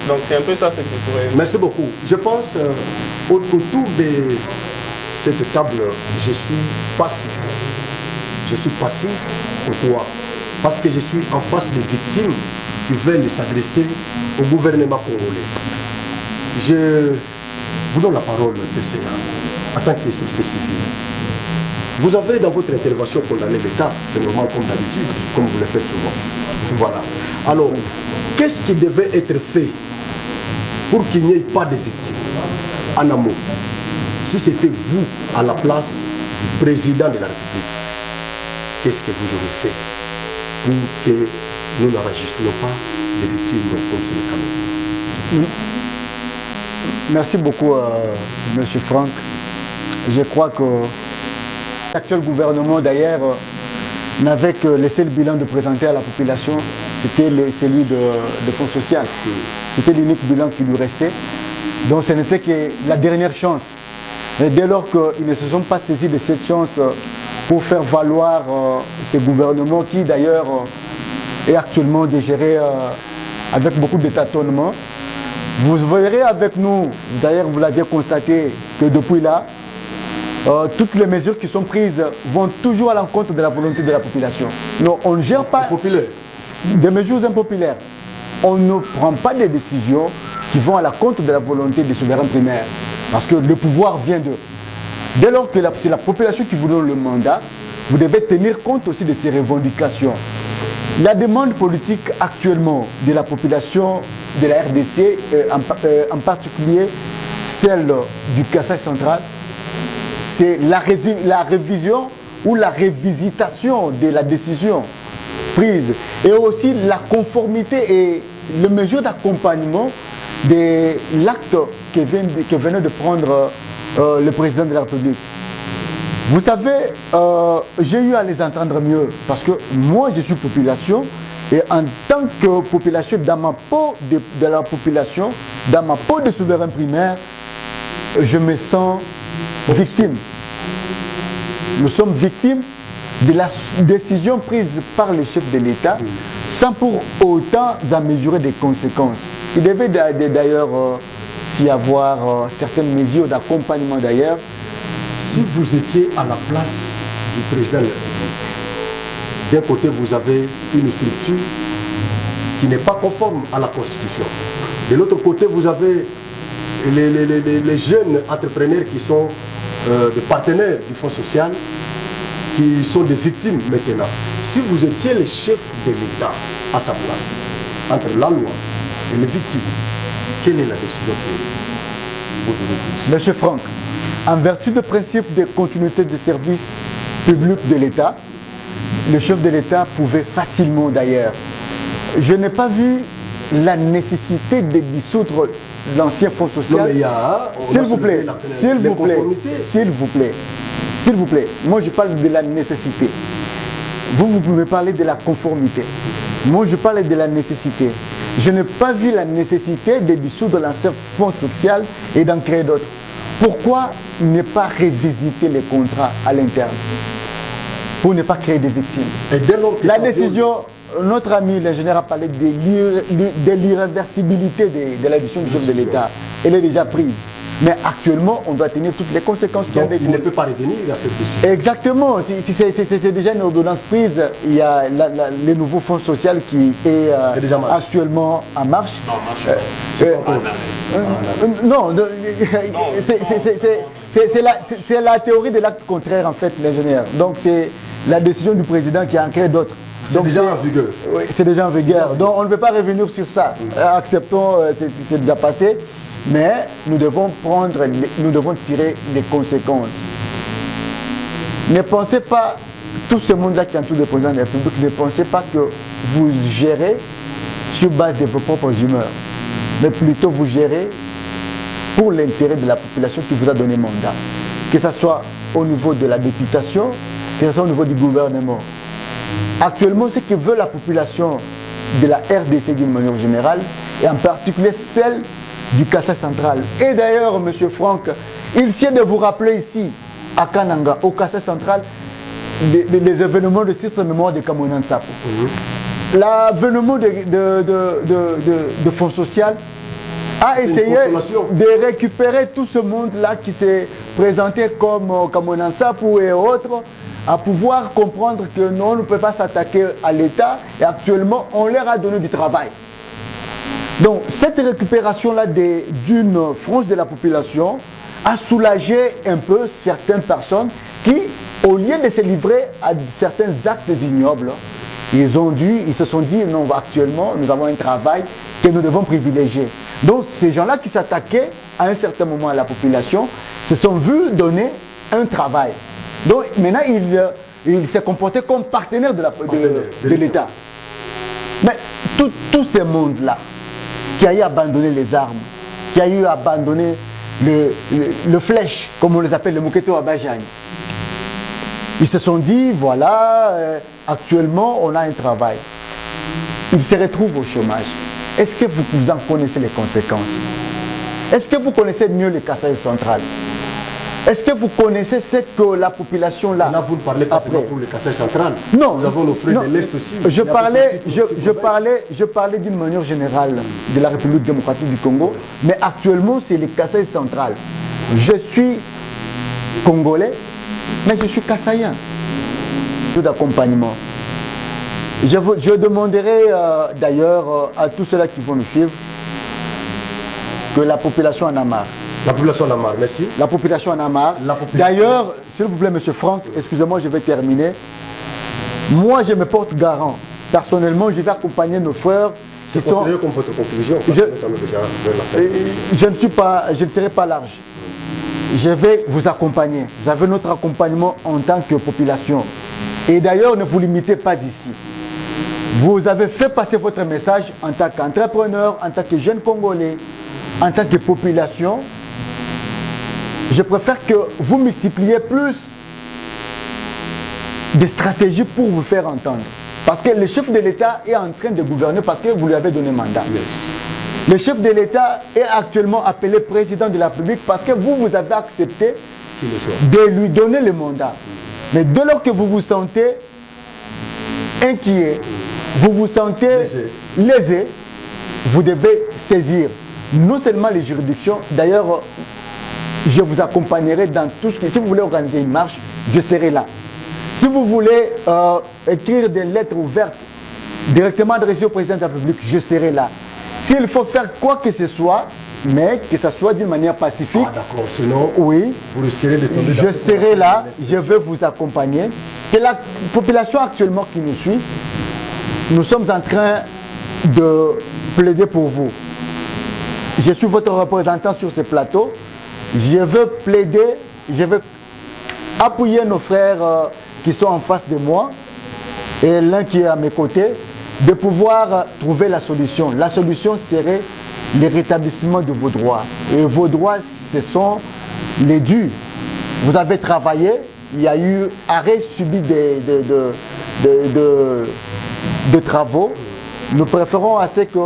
Donc c'est un peu ça ce que je pourrais... Merci beaucoup. Je pense, autour de cette table, je suis passif. Je suis passif, pourquoi? Parce que je suis en face des victimes qui veulent s'adresser au gouvernement congolais. Je vous donne la parole, PCA, en tant que société civile. Vous avez dans votre intervention condamné l'État, c'est normal comme d'habitude, comme vous le faites souvent. Voilà. Alors, qu'est-ce qui devait être fait pour qu'il n'y ait pas de victimes? En amont, si c'était vous à la place du président de la République, qu'est-ce que vous aurez fait pour que nous n'enregistrions pas de victimes comme c'est le cas? Merci beaucoup, M. Franck. Je crois que l'actuel gouvernement, d'ailleurs, n'avait que laissé le bilan de présenter à la population, c'était celui de Fonds social. C'était l'unique bilan qui lui restait. Donc ce n'était que la dernière chance. Et dès lors qu'ils ne se sont pas saisis de cette chance pour faire valoir ce gouvernement qui, d'ailleurs, est actuellement digéré avec beaucoup de tâtonnements. Vous verrez avec nous, d'ailleurs vous l'aviez constaté, que depuis là, toutes les mesures qui sont prises vont toujours à l'encontre de la volonté de la population. Non, on ne gère pas des mesures impopulaires. On ne prend pas des décisions qui vont à l'encontre de la volonté des souverains primaires. Parce que le pouvoir vient d'eux. Dès lors que c'est la population qui vous donne le mandat, vous devez tenir compte aussi de ces revendications. La demande politique actuellement de la population de la RDC, en particulier celle du Kassai central, c'est la révision ou la révisitation de la décision prise et aussi la conformité et les mesures d'accompagnement de l'acte que venait de prendre le président de la République. Vous savez, j'ai eu à les entendre mieux parce que moi je suis population et en tant que population, dans ma peau de la population, dans ma peau de souverain primaire, je me sens victime. Nous sommes victimes de la décision prise par les chefs de l'État sans pour autant en mesurer des conséquences. Il devait d'ailleurs y avoir certaines mesures d'accompagnement d'ailleurs. Si vous étiez à la place du président de la République, d'un côté vous avez une structure qui n'est pas conforme à la Constitution. De l'autre côté vous avez les jeunes entrepreneurs qui sont des partenaires du Fonds social, qui sont des victimes maintenant. Si vous étiez le chef de l'État à sa place, entre la loi et les victimes, quelle est la décision que vous voulez prendre? Monsieur Franck, en vertu du principe de continuité de service public de l'État, le chef de l'État pouvait facilement d'ailleurs. Je n'ai pas vu la nécessité de dissoudre l'ancien fonds social. S'il vous plaît, s'il vous plaît, s'il vous plaît, s'il vous plaît. Moi, je parle de la nécessité. Vous pouvez parler de la conformité. Moi, je parle de la nécessité. je n'ai pas vu la nécessité de dissoudre l'ancien fonds social et d'en créer d'autres. Pourquoi ne pas revisiter les contrats à l'interne pour ne pas créer des victimes? Et dès lors que la décision, notre ami l'ingénieur a parlé de l'irréversibilité de la décision du chef de l'État. Elle est déjà prise. Mais actuellement, on doit tenir toutes les conséquences qu'il y a. Il ne peut pas revenir à cette décision. Exactement. Si c'était déjà une ordonnance prise, il y a le nouveau fonds social qui est actuellement en marche. Non, c'est la théorie de l'acte contraire, en fait, l'ingénieur. Donc, c'est la décision du président qui a en créé d'autres. C'est déjà en vigueur. Oui, c'est déjà en vigueur. Donc, on ne peut pas revenir sur ça. Acceptons, c'est déjà passé. Mais nous devons tirer les conséquences. Ne pensez pas, tout ce monde-là qui entoure le président de la République, ne pensez pas que vous gérez sur base de vos propres humeurs, mais plutôt vous gérez pour l'intérêt de la population qui vous a donné mandat. Que ce soit au niveau de la députation, que ce soit au niveau du gouvernement. Actuellement, ce que veut la population de la RDC d'une manière générale, et en particulier celle du Kassai central. Et d'ailleurs, M. Franck, il tient de vous rappeler ici, à Kananga, au Kassai central, les événements de titre mémoire de Kamonan Tsapo. L'avènement de fonds social a essayé de récupérer tout ce monde-là qui s'est présenté comme Kamonan Tsapo et autres, à pouvoir comprendre que non, on ne peut pas s'attaquer à l'État et actuellement, on leur a donné du travail. Donc, cette récupération-là d'une frange de la population a soulagé un peu certaines personnes qui, au lieu de se livrer à certains actes ignobles, ils se sont dit, non, actuellement, nous avons un travail que nous devons privilégier. Donc, ces gens-là qui s'attaquaient à un certain moment à la population se sont vus donner un travail. Donc, maintenant, ils se comportaient comme partenaires de l'État. Mais tout ce monde-là, qui a eu abandonné les armes, qui a eu abandonné le flèche, comme on les appelle, le moketo abajani. Ils se sont dit, voilà, actuellement, on a un travail. Ils se retrouvent au chômage. Est-ce que vous en connaissez les conséquences? Est-ce que vous connaissez mieux le Kassai central? Est-ce que vous connaissez ce que la population là... Là, vous ne parlez pas seulement pour le Kassai central. Non. Nous avons nos frères de l'Est aussi. Je parlais d'une manière générale de la République démocratique du Congo, mais actuellement, c'est le Kassai central. Je suis congolais, mais je suis kassaïen. Tout d'accompagnement. Je demanderai d'ailleurs à tous ceux-là qui vont nous suivre que la population en a marre. La population en a marre, merci. La population en a marre. D'ailleurs, s'il vous plaît, M. Franck, excusez-moi, je vais terminer. Moi, je me porte garant. Personnellement, je vais accompagner nos frères. C'est considéré comme votre conclusion. Je ne serai pas large. Je vais vous accompagner. Vous avez notre accompagnement en tant que population. Et d'ailleurs, ne vous limitez pas ici. Vous avez fait passer votre message en tant qu'entrepreneur, en tant que jeune Congolais, en tant que population. Je préfère que vous multipliez plus de stratégies pour vous faire entendre. Parce que le chef de l'État est en train de gouverner parce que vous lui avez donné mandat. Yes. Le chef de l'État est actuellement appelé président de la République parce que vous avez accepté de lui donner le mandat. Mais dès lors que vous vous sentez inquiet, vous vous sentez lésé, vous devez saisir non seulement les juridictions, d'ailleurs, je vous accompagnerai dans tout ce que... Si vous voulez organiser une marche, je serai là. Si vous voulez écrire des lettres ouvertes directement adressées au président de la République, je serai là. S'il faut faire quoi que ce soit, mais que ce soit d'une manière pacifique... Ah d'accord, sinon oui, vous risquerez de tomber... Je serai là, je vais vous accompagner. Et la population actuellement qui nous suit, nous sommes en train de plaider pour vous. Je suis votre représentant sur ce plateau. Je veux plaider, je veux appuyer nos frères qui sont en face de moi et l'un qui est à mes côtés, de pouvoir trouver la solution. La solution serait le rétablissement de vos droits. Et vos droits, ce sont les dus. Vous avez travaillé, il y a eu arrêt subi de travaux. Nous préférons à ce que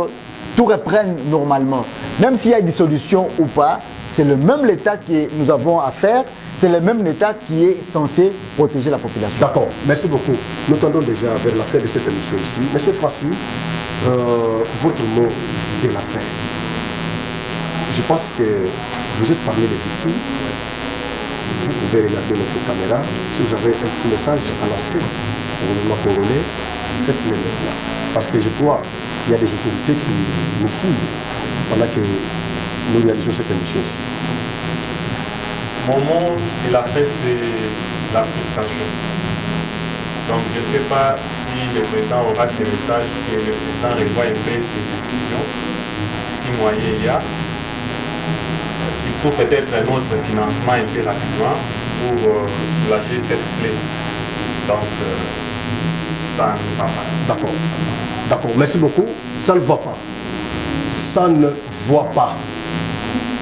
tout reprenne normalement. Même s'il y a des solutions ou pas, c'est le même l'État que nous avons à faire, c'est le même l'État qui est censé protéger la population. D'accord, merci beaucoup. Nous tendons déjà vers la fin de cette émission ici. Mais cette fois-ci, votre mot de la fin. Je pense que vous êtes parmi les victimes. Vous pouvez regarder notre caméra. Si vous avez un petit message à lancer au gouvernement congolais, faites-le maintenant. Parce que je crois qu'il y a des autorités qui nous suivent pendant que nous réalisons cette émission ici. Mon mot de la fin, c'est la frustration. Donc je ne sais pas si le président aura ces messages, que le président revoit un peu ses décisions, si moyen il y a. Il faut peut-être un autre financement un peu rapidement pour soulager cette clé. Donc ça ne va pas. D'accord. D'accord, merci beaucoup. Ça ne va pas. Ça ne voit pas.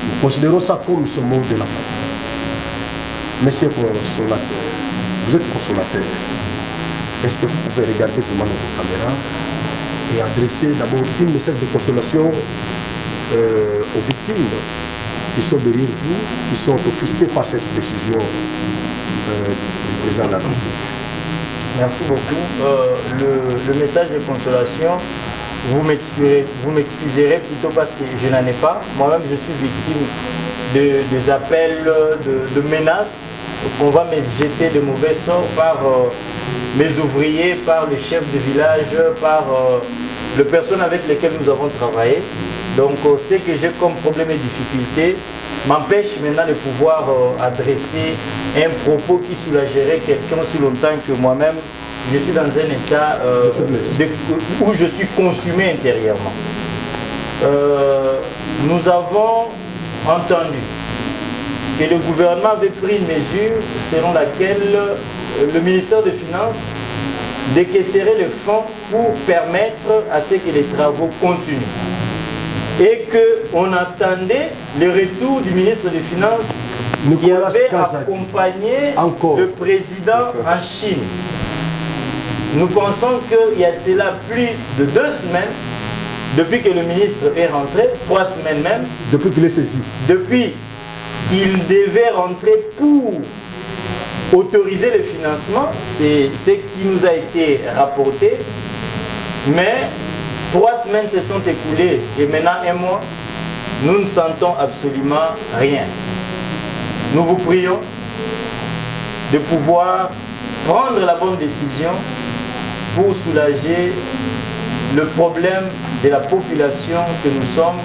Nous considérons ça comme ce mot de la fin. Monsieur consolateur, vous êtes consolateur. Est-ce que vous pouvez regarder vraiment notre caméra et adresser d'abord un message de consolation aux victimes qui sont derrière vous, qui sont offusquées par cette décision du président de la République? Merci beaucoup. Le message de consolation, vous m'excuserez plutôt parce que je n'en ai pas. Moi-même, je suis victime des appels, de menaces qu'on va me jeter de mauvais sorts par mes ouvriers, par le chef de village, par les personnes avec lesquelles nous avons travaillé. Donc ce que j'ai comme problème et difficulté m'empêche maintenant de pouvoir adresser un propos qui soulagerait quelqu'un aussi longtemps que moi-même. Je suis dans un état où je suis consumé intérieurement. Nous avons entendu que le gouvernement avait pris une mesure selon laquelle le ministère des Finances décaisserait les fonds pour permettre à ce que les travaux continuent. Et qu'on attendait le retour du ministre des Finances qui avait accompagné le président en Chine. Nous pensons qu'il y a cela plus de 2 semaines, depuis que le ministre est rentré, 3 semaines même. Depuis qu'il est saisi. Depuis qu'il devait rentrer pour autoriser le financement, c'est ce qui nous a été rapporté. Mais 3 semaines se sont écoulées et maintenant 1 mois, nous ne sentons absolument rien. Nous vous prions de pouvoir prendre la bonne décision pour soulager le problème de la population que nous sommes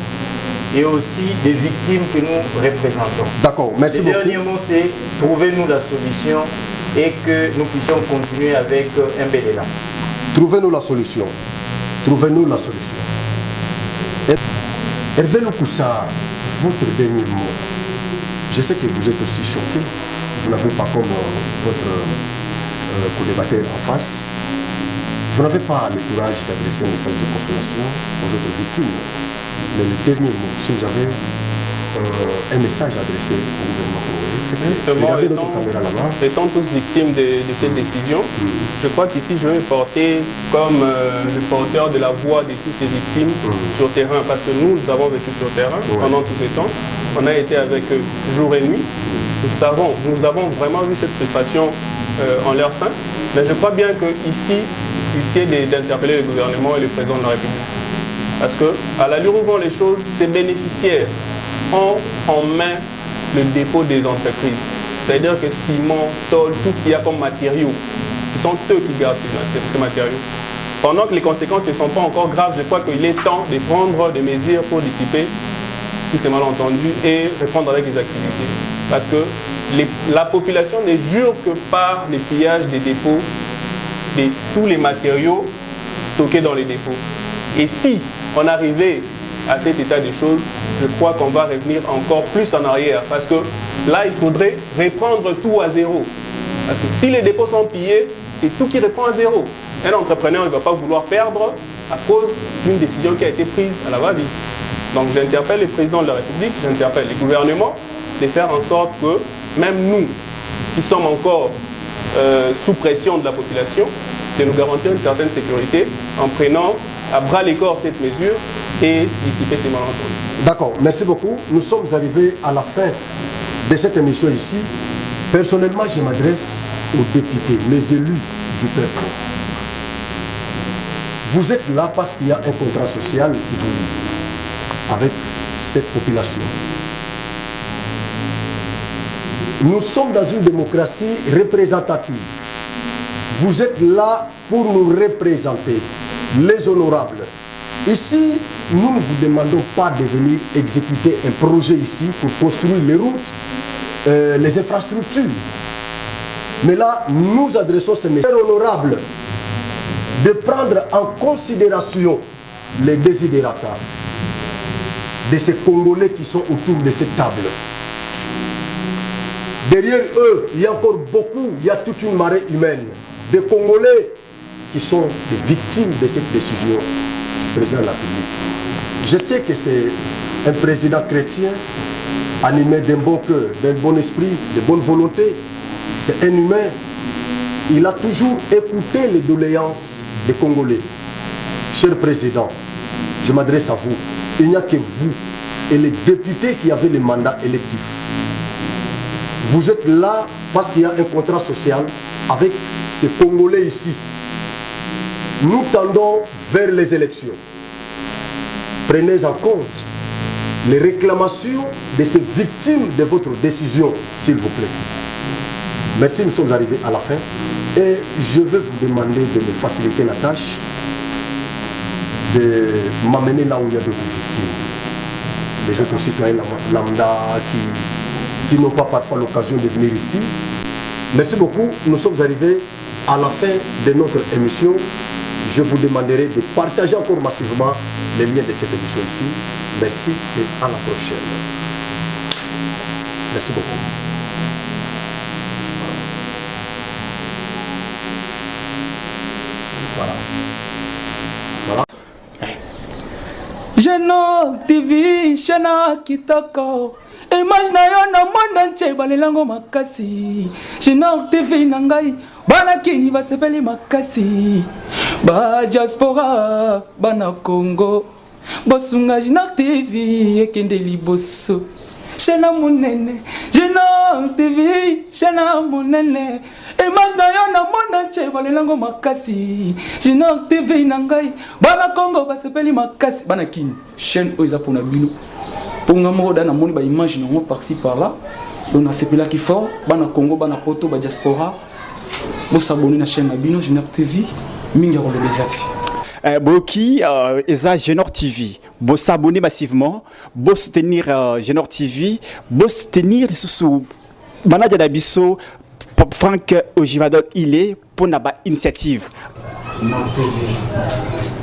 et aussi des victimes que nous représentons. D'accord, merci beaucoup. Le dernier mot, c'est trouvez-nous la solution et que nous puissions continuer avec un bel élan. Trouvez-nous la solution. Trouvez-nous la solution. Hervé Loukoussa, votre dernier mot. Je sais que vous êtes aussi choqué. Vous n'avez pas comme votre co-débatteur en face. Vous n'avez pas le courage d'adresser un message de consolation aux autres victimes. Mais le dernier mot, si vous avez un message adressé au gouvernement congolais, regardez notre caméra là-bas. Étant tous victimes de cette décision, je crois qu'ici je vais me porter comme le porteur de la voix de toutes ces victimes sur terrain, parce que nous avons vécu sur terrain pendant tout ce temps. On a été avec eux jour et nuit. Nous avons vraiment vu cette frustration en leur sein. Mais je crois bien qu'ici, il essaie d'interpeller le gouvernement et le président de la République. Parce qu'à l'allure où vont les choses, ces bénéficiaires ont en main le dépôt des entreprises. C'est-à-dire que ciment, tôle, tout ce qu'il y a comme matériaux, ce sont eux qui gardent ces matériaux. Pendant que les conséquences ne sont pas encore graves, je crois qu'il est temps de prendre des mesures pour dissiper tous ces malentendus et répondre avec les activités. Parce que la population ne jure que par les pillages des dépôts de tous les matériaux stockés dans les dépôts. Et si on arrivait à cet état de choses, je crois qu'on va revenir encore plus en arrière. Parce que là, il faudrait reprendre tout à zéro. Parce que si les dépôts sont pillés, c'est tout qui reprend à zéro. Un entrepreneur ne va pas vouloir perdre à cause d'une décision qui a été prise à la va-vite. Donc j'interpelle le président de la République, j'interpelle le gouvernement de faire en sorte que même nous, qui sommes encore sous pression de la population, de nous garantir une certaine sécurité en prenant à bras les corps cette mesure et dissiper ces malentendus. D'accord, merci beaucoup. Nous sommes arrivés à la fin de cette émission ici. Personnellement, je m'adresse aux députés, les élus du peuple. Vous êtes là parce qu'il y a un contrat social qui vous lie avec cette population. Nous sommes dans une démocratie représentative. Vous êtes là pour nous représenter, les honorables. Ici, nous ne vous demandons pas de venir exécuter un projet ici pour construire les routes, les infrastructures. Mais là, nous adressons ce message honorable de prendre en considération les desiderata de ces Congolais qui sont autour de cette table. Derrière eux, il y a encore beaucoup, il y a toute une marée humaine de Congolais qui sont des victimes de cette décision du président de la République. Je sais que c'est un président chrétien animé d'un bon cœur, d'un bon esprit, de bonne volonté. C'est un humain. Il a toujours écouté les doléances des Congolais. Cher président, je m'adresse à vous. Il n'y a que vous et les députés qui avaient les mandats électifs. Vous êtes là parce qu'il y a un contrat social avec ces Congolais ici. Nous tendons vers les élections. Prenez en compte les réclamations de ces victimes de votre décision, s'il vous plaît. Merci, nous sommes arrivés à la fin. Et je vais vous demander de me faciliter la tâche de m'amener là où il y a d'autres victimes. Les autres citoyens lambda qui n'ont pas parfois l'occasion de venir ici. Merci beaucoup. Nous sommes arrivés à la fin de notre émission. Je vous demanderai de partager encore massivement les liens de cette émission ici. Merci et à la prochaine. Merci beaucoup. Voilà. Genok TV, Shana Kitoko. Image na yo na monde entier balelango makasi. Genok TV nangai bana kini basepeli makasi. Ba diaspora bana Congo. Bosunga Genok TV ekende liboso. Shana munene, Genok TV, Shana munene. Image na yo na monde entier balelango makasi. Genok TV nangai bana Congo basepeli makasi. Bana kini chaîne oza pona bino. Pour nga moko dana moni ba image nango par-ci par-là. On a sepela qui fort bana Congo bana poto ba diaspora. Bo s'abonner na chaîne na bino Genok TV mingi ko lobezati. Boki eza Genok TV. Bo s'abonner massivement, bo soutenir Genok TV, bo soutenir sous Manadia Dabiso Franck Ojivadol il est pour naba initiative. Genok TV.